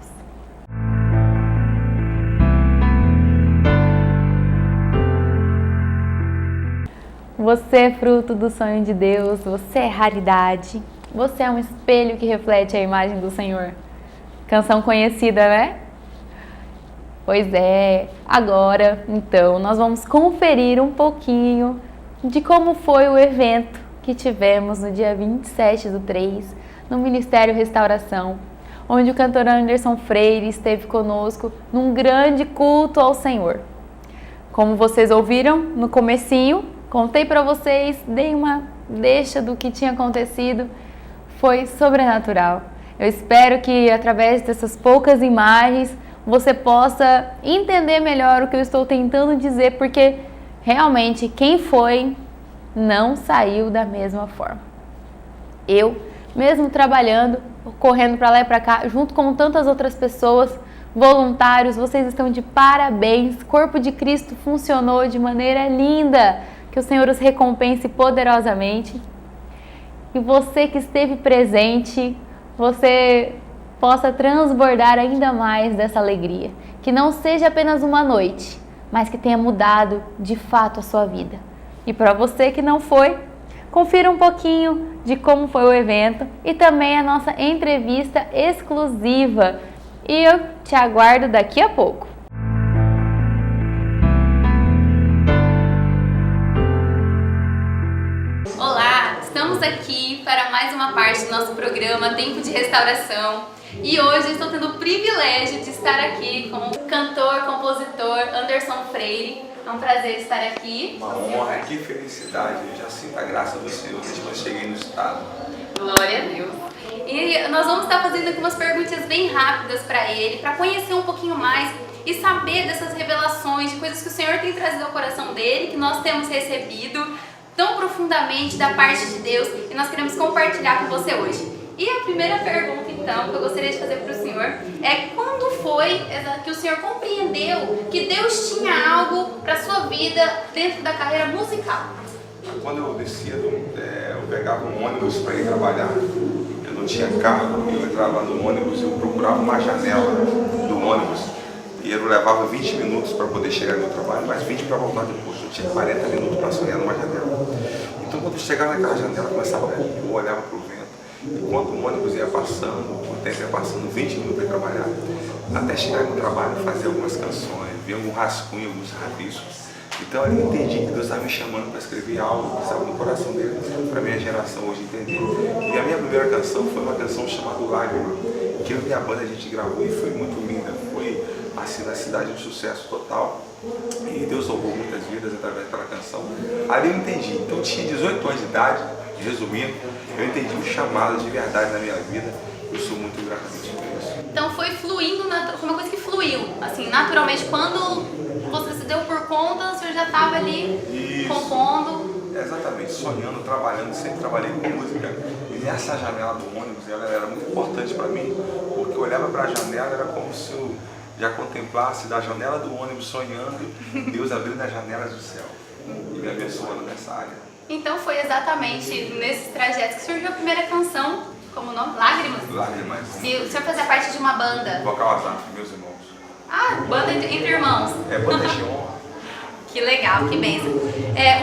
Você é fruto do sonho de Deus, você é raridade, você é um espelho que reflete a imagem do Senhor. Canção conhecida, né? Pois é, agora, então, nós vamos conferir um pouquinho de como foi o evento que tivemos no dia 27/3, no Ministério Restauração, onde o cantor Anderson Freire esteve conosco num grande culto ao Senhor. Como vocês ouviram no comecinho, contei para vocês, dei uma deixa do que tinha acontecido, foi sobrenatural. Eu espero que através dessas poucas imagens você possa entender melhor o que eu estou tentando dizer, porque realmente quem foi não saiu da mesma forma. Eu, mesmo trabalhando, correndo para lá e para cá, junto com tantas outras pessoas, voluntários, vocês estão de parabéns. O corpo de Cristo funcionou de maneira linda. Que o Senhor os recompense poderosamente. E você que esteve presente, você possa transbordar ainda mais dessa alegria. Que não seja apenas uma noite, mas que tenha mudado de fato a sua vida. E para você que não foi, confira um pouquinho de como foi o evento e também a nossa entrevista exclusiva. E eu te aguardo daqui a pouco. Olá, estamos aqui para mais uma parte do nosso programa Tempo de Restauração. E hoje estou tendo o privilégio de estar aqui com o cantor, compositor Anderson Freire. É um prazer estar aqui. Uma honra, que felicidade. Eu já sinto a graça do Senhor desde que eu cheguei no estado. Glória a Deus. E nós vamos estar fazendo aqui umas perguntas bem rápidas para ele, para conhecer um pouquinho mais e saber dessas revelações, de coisas que o Senhor tem trazido ao coração dele, que nós temos recebido tão profundamente da parte de Deus e nós queremos compartilhar com você hoje. E a primeira pergunta, então, que eu gostaria de fazer para o Senhor é: quando foi que o Senhor compreendeu que Deus tinha algo para a sua vida dentro da carreira musical? Quando eu descia, eu pegava um ônibus para ir trabalhar. Eu não tinha carro, eu entrava no ônibus, eu procurava uma janela do ônibus e eu levava 20 minutos para poder chegar no meu trabalho, mais 20 para voltar depois. Eu tinha 40 minutos para sonhar numa janela. Então, quando eu chegava naquela janela, eu começava a compor, olhava para o vento. Enquanto o ônibus ia passando, o tempo ia passando, 20 minutos para trabalhar, até chegar no trabalho, fazer algumas canções, ver algum rascunho, alguns rabiscos. Então eu entendi que Deus estava me chamando para escrever algo que estava no coração dele, para a minha geração hoje entender. E a minha primeira canção foi uma canção chamada Lágrima, que eu e minha banda a gente gravou e foi muito linda. Foi assim na cidade um sucesso total. E Deus salvou muitas vidas através daquela canção. Ali eu entendi. Então eu tinha 18 anos de idade, resumindo, eu entendi o chamado de verdade na minha vida. Eu sou muito grato a Deus por isso. Então foi fluindo, foi uma coisa que fluiu, assim, naturalmente. Quando você se deu por conta, o senhor já estava ali compondo. Exatamente, sonhando, trabalhando, sempre trabalhei com música. E nessa janela do ônibus, ela era muito importante para mim, porque eu olhava para a janela, era como se eu já contemplasse da janela do ônibus sonhando, Deus abrindo as janelas do céu e me abençoando nessa área. Então foi exatamente nesses trajetos que surgiu a primeira canção, como o nome? Lágrimas? Lágrimas. E o senhor fazia parte de uma banda? Vocal Azar, meus irmãos. Ah, banda entre irmãos. É, banda de honra. Que legal, que bênção.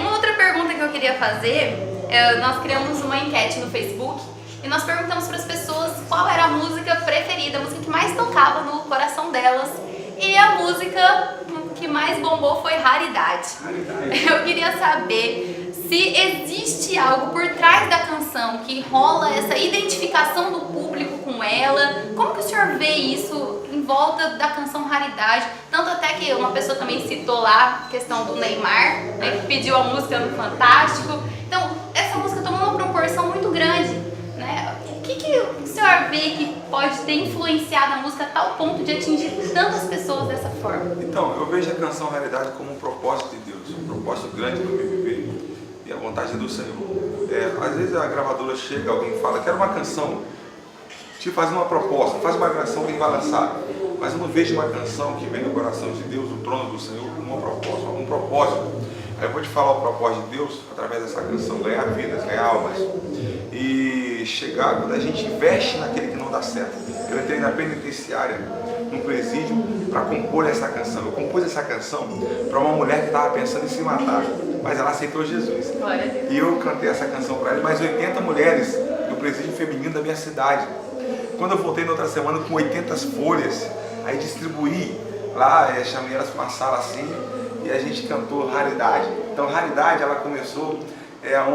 Uma outra pergunta que eu queria fazer, nós criamos uma enquete no Facebook e nós perguntamos para as pessoas qual era a música preferida, a música que mais tocava no coração delas. E a música que mais bombou foi Raridade. Eu queria saber se existe algo por trás da canção que rola essa identificação do público com ela. Como que o senhor vê isso em volta da canção Raridade? Tanto até que uma pessoa também citou lá a questão do Neymar, né, que pediu a música no Fantástico. Então, essa música tomou uma proporção muito grande, né? O que o senhor vê que pode ter influenciado a música a tal ponto de atingir tantas pessoas dessa forma? Então, eu vejo a canção Raridade como um propósito de Deus, um propósito grande para me viver e a vontade do Senhor. Às vezes a gravadora chega, alguém fala, quero uma canção, te faz uma proposta, faz uma canção que vai lançar, mas eu não vejo uma canção que vem do coração de Deus, do trono do Senhor, como uma proposta, um propósito. Aí eu vou te falar o propósito de Deus através dessa canção, ganhar vidas, ganhar almas. E chegar quando a gente investe naquele que não dá certo. Eu entrei na penitenciária, num presídio, para compor essa canção. Eu compus essa canção para uma mulher que estava pensando em se matar, mas ela aceitou Jesus. E eu cantei essa canção para ela, mais 80 mulheres do presídio feminino da minha cidade. Quando eu voltei na outra semana com 80 folhas, aí distribuí lá, chamei elas para uma sala assim, e a gente cantou Raridade. Então Raridade, ela começou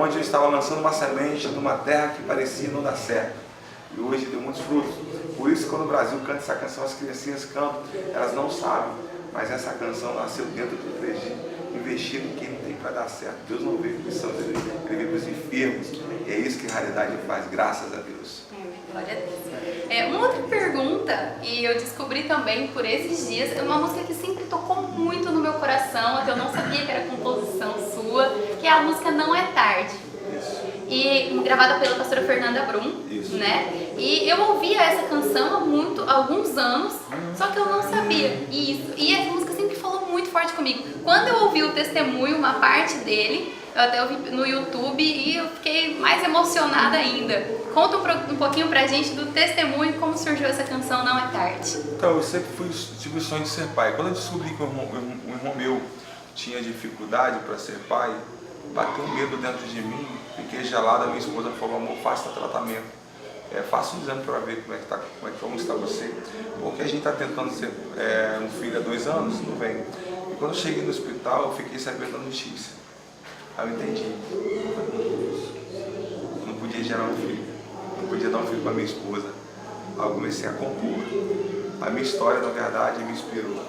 onde eu estava lançando uma semente numa terra que parecia não dar certo. E hoje deu muitos frutos. Por isso, quando o Brasil canta essa canção, as criancinhas cantam, elas não sabem, mas essa canção nasceu dentro do presídio, investindo em quem não tem para dar certo. Deus não veio para os santos, ele veio para os enfermos. E é isso que a realidade faz, graças a Deus. Glória a Deus. Uma outra pergunta, e eu descobri também por esses dias, é uma música que sempre tocou muito no meu coração, até eu não sabia que era composição sua, que é a música Não É Tarde. Isso. E gravada pela pastora Fernanda Brum, Isso. né? E eu ouvia essa canção há alguns anos, só que eu não sabia isso. E essa música sempre falou muito forte comigo. Quando eu ouvi o testemunho, uma parte dele, eu até ouvi no YouTube e eu fiquei mais emocionada ainda. Conta um pouquinho pra gente do testemunho, como surgiu essa canção Não É Tarde. Então, eu sempre tive o sonho de ser pai. Quando eu descobri que um irmão meu tinha dificuldade para ser pai, bateu um medo dentro de mim, fiquei gelada. Minha esposa falou: amor, faça tratamento. Faça um exame para ver como está você. Porque a gente está tentando ser um filho há 2 anos, não vem. E quando eu cheguei no hospital, eu fiquei sabendo da notícia. Aí eu entendi. Eu não podia gerar um filho. Não podia dar um filho para minha esposa. Aí eu comecei a compor. A minha história, na verdade, me inspirou.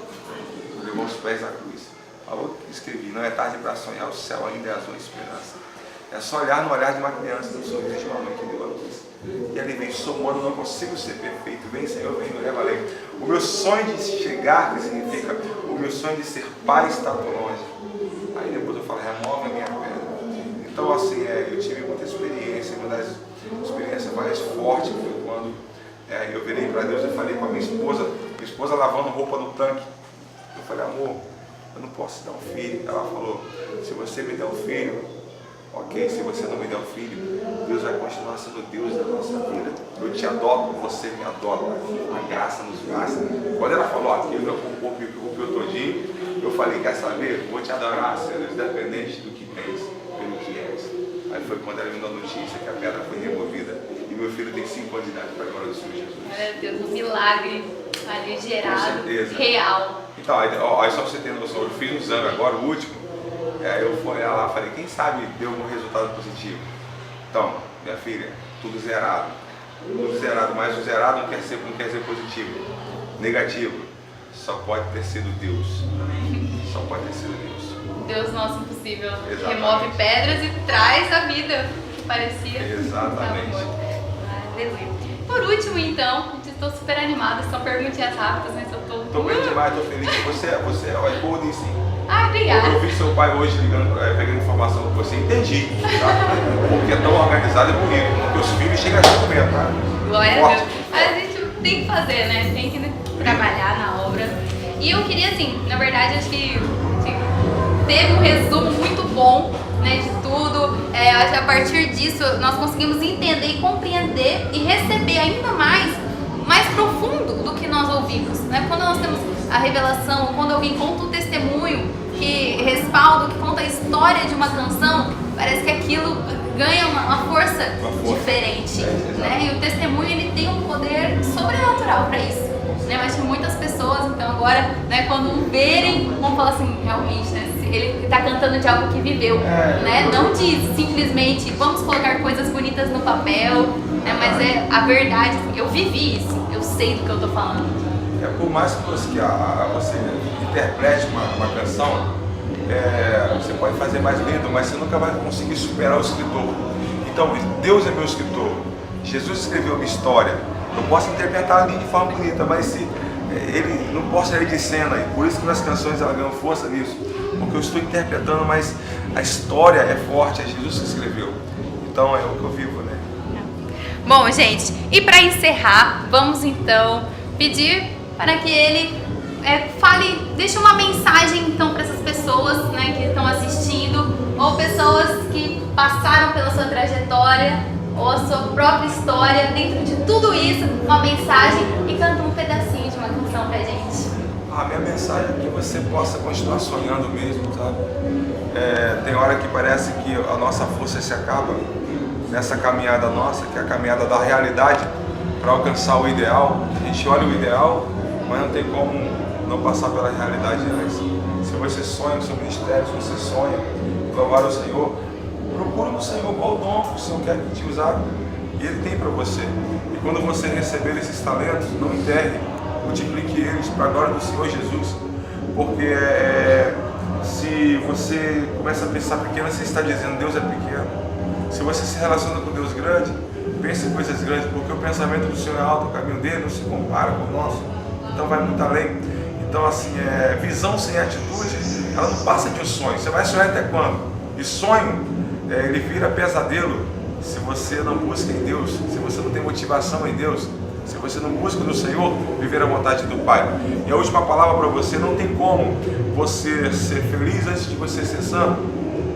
Levou os pés à cruz. Aí eu escrevi: não é tarde para sonhar, o céu ainda é azul e esperança. É só olhar no olhar de uma criança, no sorriso de uma mãe que deu a luz. E ali vem: sou humano, não consigo ser perfeito. Vem, Senhor, vem, me leva além. O meu sonho de chegar, que significa o meu sonho de ser pai, está por longe. Aí depois eu falo: remove a minha pedra. Então, assim, eu tive muita experiência. Uma das experiências mais fortes foi quando eu virei para Deus e falei com a minha esposa lavando roupa no tanque. Eu falei: amor, eu não posso dar um filho. Ela falou: se você me der um filho, ok. Se você não me der um filho, Deus vai continuar sendo Deus da nossa vida. Eu te adoto, você me adota. A graça nos basta. Quando ela falou aquilo, eu culpei todinho. Eu falei: quer saber? Vou te adorar, Senhor, independente do que tens, pelo que és. Aí foi quando ela me deu a notícia que a pedra foi removida e meu filho tem 5 anos de idade, para a glória do Senhor Jesus. Meu Deus, um milagre ali gerado, real. Então, aí só pra você ter noção, eu fiz um exame agora, o último. Aí eu fui lá e falei: quem sabe deu algum resultado positivo? Então, minha filha, tudo zerado. Tudo zerado, mas o zerado não quer ser positivo. Negativo. Só pode ter sido Deus. Só pode ter sido Deus. Deus nosso impossível. Exatamente. Remove pedras e traz a vida que parecia. Exatamente. Aleluia. Por último, então, estou super animada, são perguntinhas rápidas, mas eu estou... Estou bem demais, estou feliz. Você é boa nisso, sim. Ah, obrigada. Eu vi seu pai hoje ligando, pegando informação com você, entendi, tá? Porque é tão organizado e bonito, porque os filhos chegam a 50, tá? Glória a Deus. A gente tem que fazer, né? Tem que trabalhar na obra. E eu queria, assim, na verdade, acho que teve um resumo muito bom, né, de tudo. Acho que a partir disso nós conseguimos entender e compreender e receber ainda mais profundo do que nós ouvimos, né? Quando nós temos a revelação, quando alguém conta um testemunho que respalda, que conta a história de uma canção, parece que aquilo ganha uma força diferente, né? E o testemunho, ele tem um poder sobrenatural para isso, né? Eu acho que muitas pessoas, então agora, né, quando verem, vão falar assim: realmente, né, ele está cantando de algo que viveu, né? Não diz simplesmente vamos colocar coisas bonitas no papel, né? Mas é a verdade. Eu vivi isso, eu sei do que eu estou falando. Por mais que você interprete uma canção, você pode fazer mais lindo, mas você nunca vai conseguir superar o escritor. Então, Deus é meu escritor. Jesus escreveu minha história. Eu posso interpretar ali de forma bonita, mas ele não posso sair de cena. E por isso que nas canções ela ganhou força nisso. Porque eu estou interpretando, mas a história é forte, é Jesus que escreveu. Então é o que eu vivo, né? Bom, gente, e para encerrar, vamos então pedir para que ele deixe uma mensagem então para essas pessoas, né, que estão assistindo, ou pessoas que passaram pela sua trajetória, ou a sua própria história, dentro de tudo isso, uma mensagem, e canta um pedacinho de uma canção pra gente. A minha mensagem é que você possa continuar sonhando mesmo, sabe? Tem hora que parece que a nossa força se acaba nessa caminhada nossa, que é a caminhada da realidade, para alcançar o ideal. A gente olha o ideal, mas não tem como não passar pela realidade antes. Se você sonha no seu ministério, se você sonha em louvar o Senhor, procura no Senhor qual o dom que o Senhor quer te usar, e Ele tem para você. E quando você receber esses talentos, não enterre, multiplique eles para a glória do Senhor Jesus. porque se você começa a pensar pequeno, você está dizendo Deus é pequeno. Se você se relaciona com Deus grande, pense em coisas grandes, porque o pensamento do Senhor é alto, o caminho dele não se compara com o nosso, então vai muito além. Então assim, visão sem atitude, ela não passa de um sonho. Você vai sonhar até quando? E sonho, ele vira pesadelo se você não busca em Deus, se você não tem motivação em Deus, se você não busca no Senhor viver a vontade do Pai. E a última palavra para você: não tem como você ser feliz antes de você ser santo.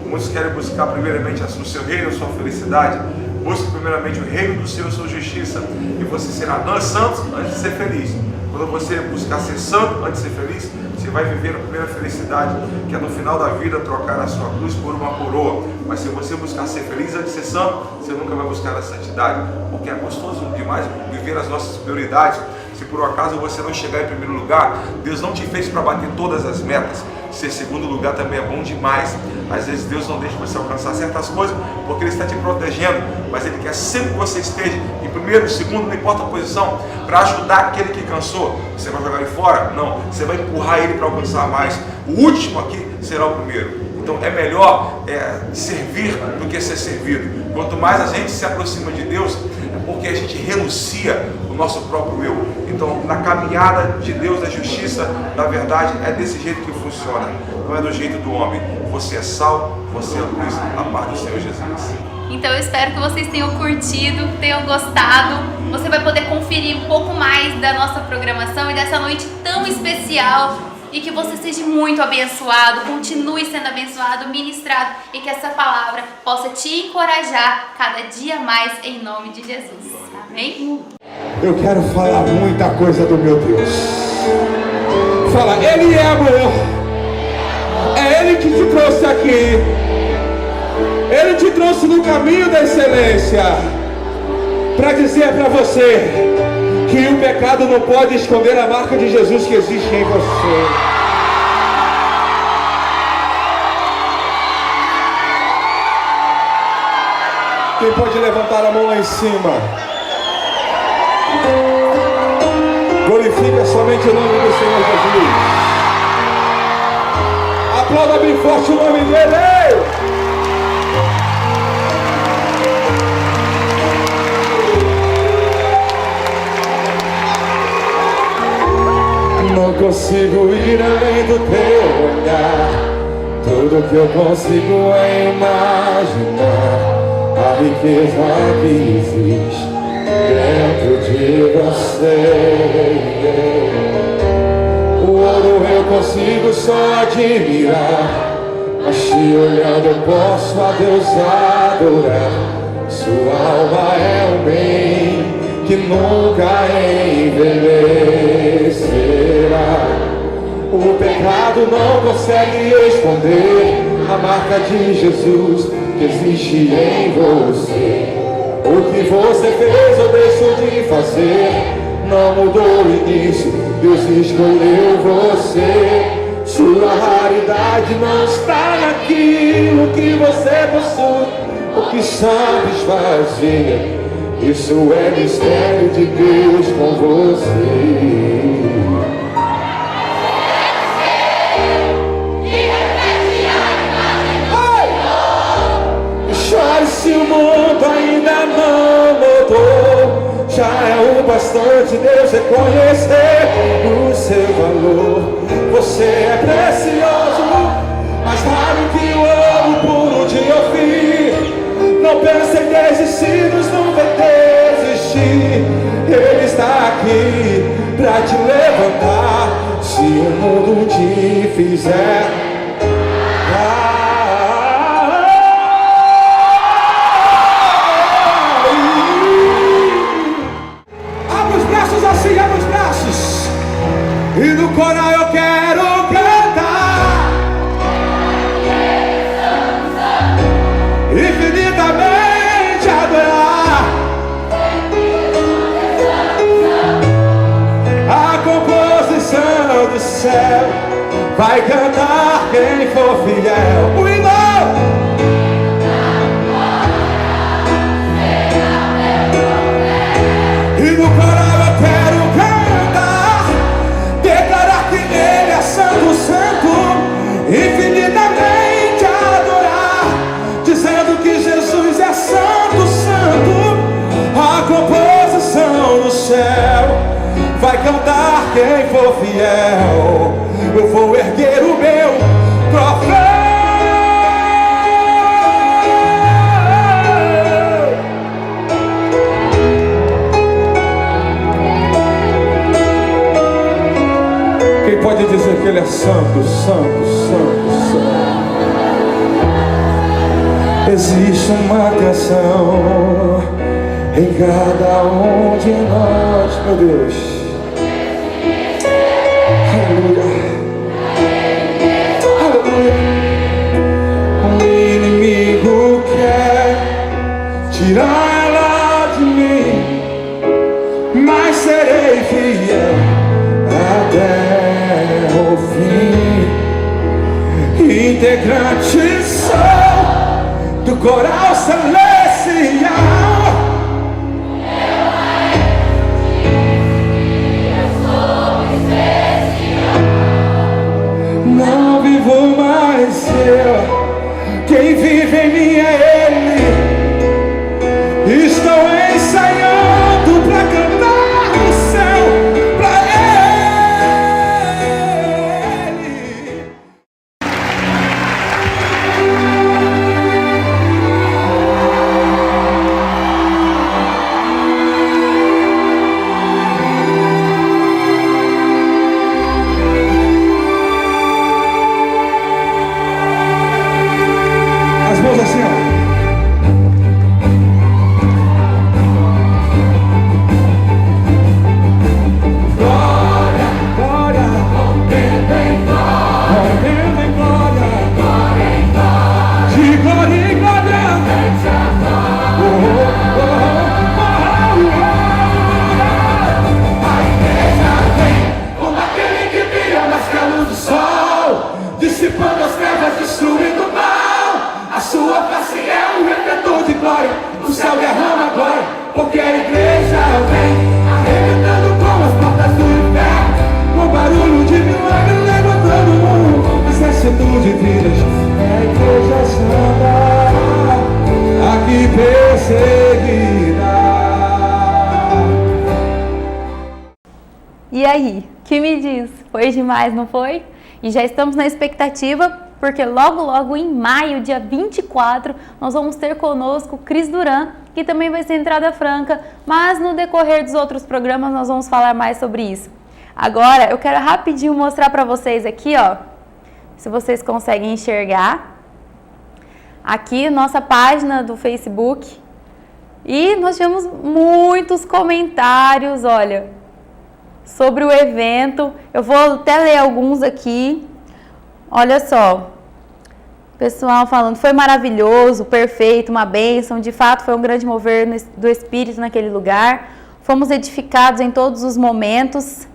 Muitos querem buscar primeiramente o seu reino, a sua felicidade. Busque primeiramente o reino do Senhor, a sua justiça, e você será santo antes de ser feliz. Quando você buscar ser santo antes de ser feliz, você vai viver a primeira felicidade, que é no final da vida trocar a sua cruz por uma coroa. Mas se você buscar ser feliz antes de ser santo, você nunca vai buscar a santidade, porque é gostoso demais viver as nossas prioridades. Se por um acaso você não chegar em primeiro lugar, Deus não te fez para bater todas as metas. Ser segundo lugar também é bom demais. Às vezes Deus não deixa você alcançar certas coisas porque Ele está te protegendo, mas Ele quer sempre que você esteja em primeiro, segundo, não importa a posição, para ajudar aquele que cansou. Você vai jogar ele fora? Não, você vai empurrar ele para alcançar mais. O último aqui será o primeiro. Então é melhor servir do que ser servido. Quanto mais a gente se aproxima de Deus, é porque a gente renuncia o nosso próprio eu. Então na caminhada de Deus, da justiça, da verdade, é desse jeito que funciona. Não é do jeito do homem. Você é sal, você é luz, a paz do Senhor Jesus. Então eu espero que vocês tenham curtido, tenham gostado. Você vai poder conferir um pouco mais da nossa programação e dessa noite tão especial. E que você seja muito abençoado, continue sendo abençoado, ministrado, e que essa palavra possa te encorajar cada dia mais em nome de Jesus. Amém? Eu quero falar muita coisa do meu Deus. Fala, Ele é amor. É Ele que te trouxe aqui. Ele te trouxe no caminho da excelência para dizer para você que o pecado não pode esconder a marca de Jesus que existe em você. Quem pode levantar a mão lá em cima? Glorifica somente o nome do Senhor Jesus. Aplauda bem forte o nome dele. Não consigo ir além do teu olhar. Tudo que eu consigo é imaginar a riqueza que existe dentro de você. O ouro eu consigo só admirar, mas te olhando eu posso a Deus adorar. Sua alma é um bem que nunca envelhecerá. O pecado não consegue esconder a marca de Jesus que existe em você. O que você fez ou deixou de fazer não mudou o início, Deus escolheu você. Sua raridade não está naquilo que você possui, o que sabes fazer. Isso é mistério de Deus com você. Chore se o mundo ainda não mudou. Já é o bastante Deus reconhecer o seu valor. Você é precioso, mais raro que o ouro puro de ouvir. Não pense em desistir, Deus não vai desistir. Ele está aqui pra te levantar. Se o mundo te fizer abra os braços assim, abra os braços. E no coral eu quero cantar infinitamente adorar a composição do céu. Vai cantar quem for fiel. O hino. E no coral eu quero cantar, declarar que Ele é santo, santo. quem for fiel, eu vou erguer o meu troféu. Quem pode dizer que Ele é santo, santo, santo, santo? Existe uma canção em cada um de nós, meu Deus. Aleluia. Aleluia. O inimigo quer tirar ela de mim, mas serei fiel até o fim. Integrante sou do coral celestial. Não vivo mais eu, quem vive em mim é Ele. Estou ensaiando pra cantar no céu pra Ele. As mãos assim, ó. Glória, glória, rompendo em glória, rompendo em glória, glória em glória, de glória em glória, a igreja vem como aquele que brilha mais que a luz do sol, dissipando as trevas, destruindo o mal. A sua face é um refletor de glória, o céu derrama glória, porque a igreja vem arrebentando com as portas do inferno, com barulho de milagre levantando um exército de vidas. É a igreja santa, aqui perseguida. E aí, que me diz? Foi demais, não foi? E já estamos na expectativa, porque logo logo em maio, dia 24, nós vamos ter conosco Cris Duran, que também vai ser entrada franca, mas no decorrer dos outros programas nós vamos falar mais sobre isso. Agora, eu quero rapidinho mostrar para vocês aqui, ó, se vocês conseguem enxergar, aqui nossa página do Facebook, e nós tivemos muitos comentários, olha, sobre o evento. Eu vou até ler alguns aqui. Olha só, pessoal falando, foi maravilhoso, perfeito, uma bênção, de fato foi um grande mover do Espírito naquele lugar, fomos edificados em todos os momentos,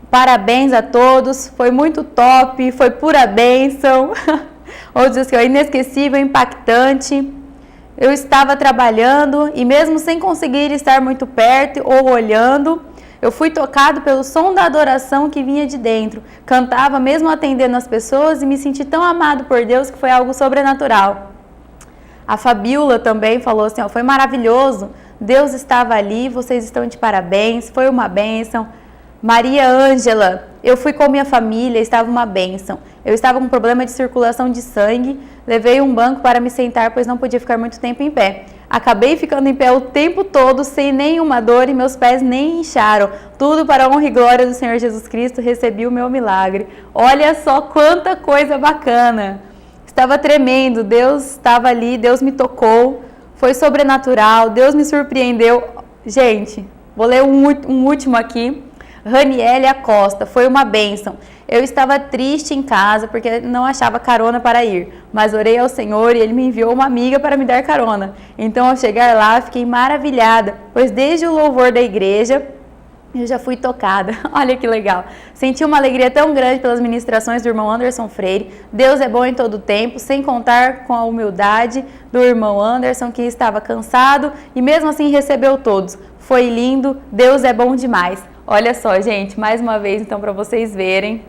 parabéns a todos, foi muito top, foi pura bênção. Outros assim, ó, inesquecível, impactante, eu estava trabalhando e mesmo sem conseguir estar muito perto ou olhando, eu fui tocado pelo som da adoração que vinha de dentro. Cantava mesmo atendendo as pessoas e me senti tão amado por Deus que foi algo sobrenatural. A Fabiola também falou assim, ó, foi maravilhoso, Deus estava ali, vocês estão de parabéns, foi uma bênção. Maria Ângela, eu fui com minha família, estava uma bênção. Eu estava com problema de circulação de sangue, levei um banco para me sentar, pois não podia ficar muito tempo em pé. Acabei ficando em pé o tempo todo, sem nenhuma dor e meus pés nem incharam. Tudo para a honra e glória do Senhor Jesus Cristo, recebi o meu milagre. Olha só quanta coisa bacana. Estava tremendo, Deus estava ali, Deus me tocou, foi sobrenatural, Deus me surpreendeu. Gente, vou ler um último aqui. Raniele Acosta, foi uma bênção. Eu estava triste em casa porque não achava carona para ir, mas orei ao Senhor e Ele me enviou uma amiga para me dar carona. Então, ao chegar lá, fiquei maravilhada, pois desde o louvor da igreja, eu já fui tocada. Olha que legal. Senti uma alegria tão grande pelas ministrações do irmão Anderson Freire. Deus é bom em todo tempo, sem contar com a humildade do irmão Anderson, que estava cansado e mesmo assim recebeu todos. Foi lindo, Deus é bom demais. Olha só, gente, mais uma vez então para vocês verem.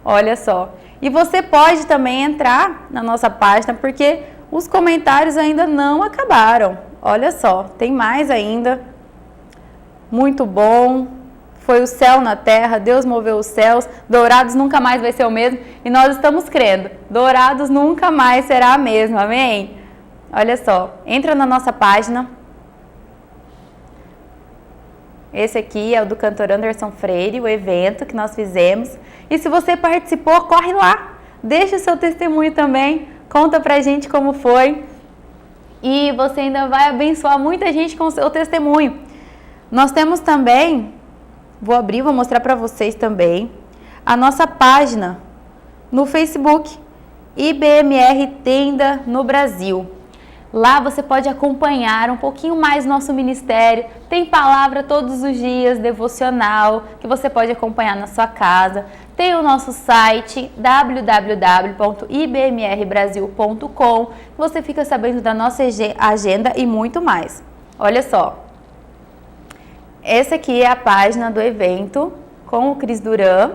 Olha só. E você pode também entrar na nossa página, porque os comentários ainda não acabaram. Olha só, tem mais ainda. Muito bom. foi o céu na terra, Deus moveu os céus, Dourados nunca mais vai ser o mesmo e nós estamos crendo, Dourados nunca mais será a mesma, amém? Olha só, entra na nossa página, esse aqui é o do cantor Anderson Freire, o evento que nós fizemos, e se você participou, corre lá, deixa o seu testemunho também, conta pra gente como foi, e você ainda vai abençoar muita gente com o seu testemunho. Nós temos também, vou abrir, vou mostrar para vocês também, a nossa página no Facebook, IBMR Tenda no Brasil. Lá você pode acompanhar um pouquinho mais nosso ministério, tem palavra todos os dias, devocional, que você pode acompanhar na sua casa. Tem o nosso site www.ibmrbrasil.com, você fica sabendo da nossa agenda e muito mais. Olha só, essa aqui é a página do evento com o Cris Duran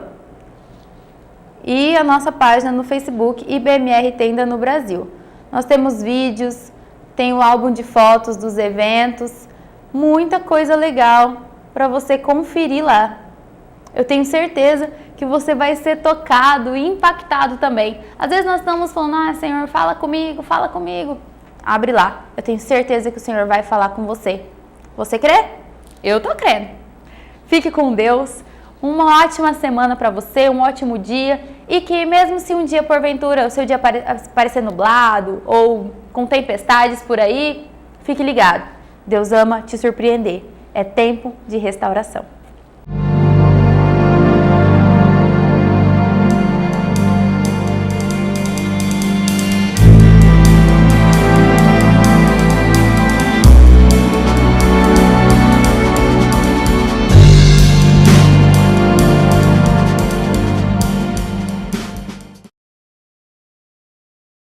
e a nossa página no Facebook IBMR Tenda no Brasil. Nós temos vídeos, tem o álbum de fotos dos eventos, muita coisa legal para você conferir lá. Eu tenho certeza que você vai ser tocado e impactado também. Às vezes nós estamos falando, Senhor, fala comigo, fala comigo. Abre lá, eu tenho certeza que o Senhor vai falar com você. Você crê? Eu tô crendo. Fique com Deus, uma ótima semana para você, um ótimo dia e que mesmo se um dia porventura o seu dia parecer nublado ou com tempestades por aí, fique ligado. Deus ama te surpreender. É tempo de restauração.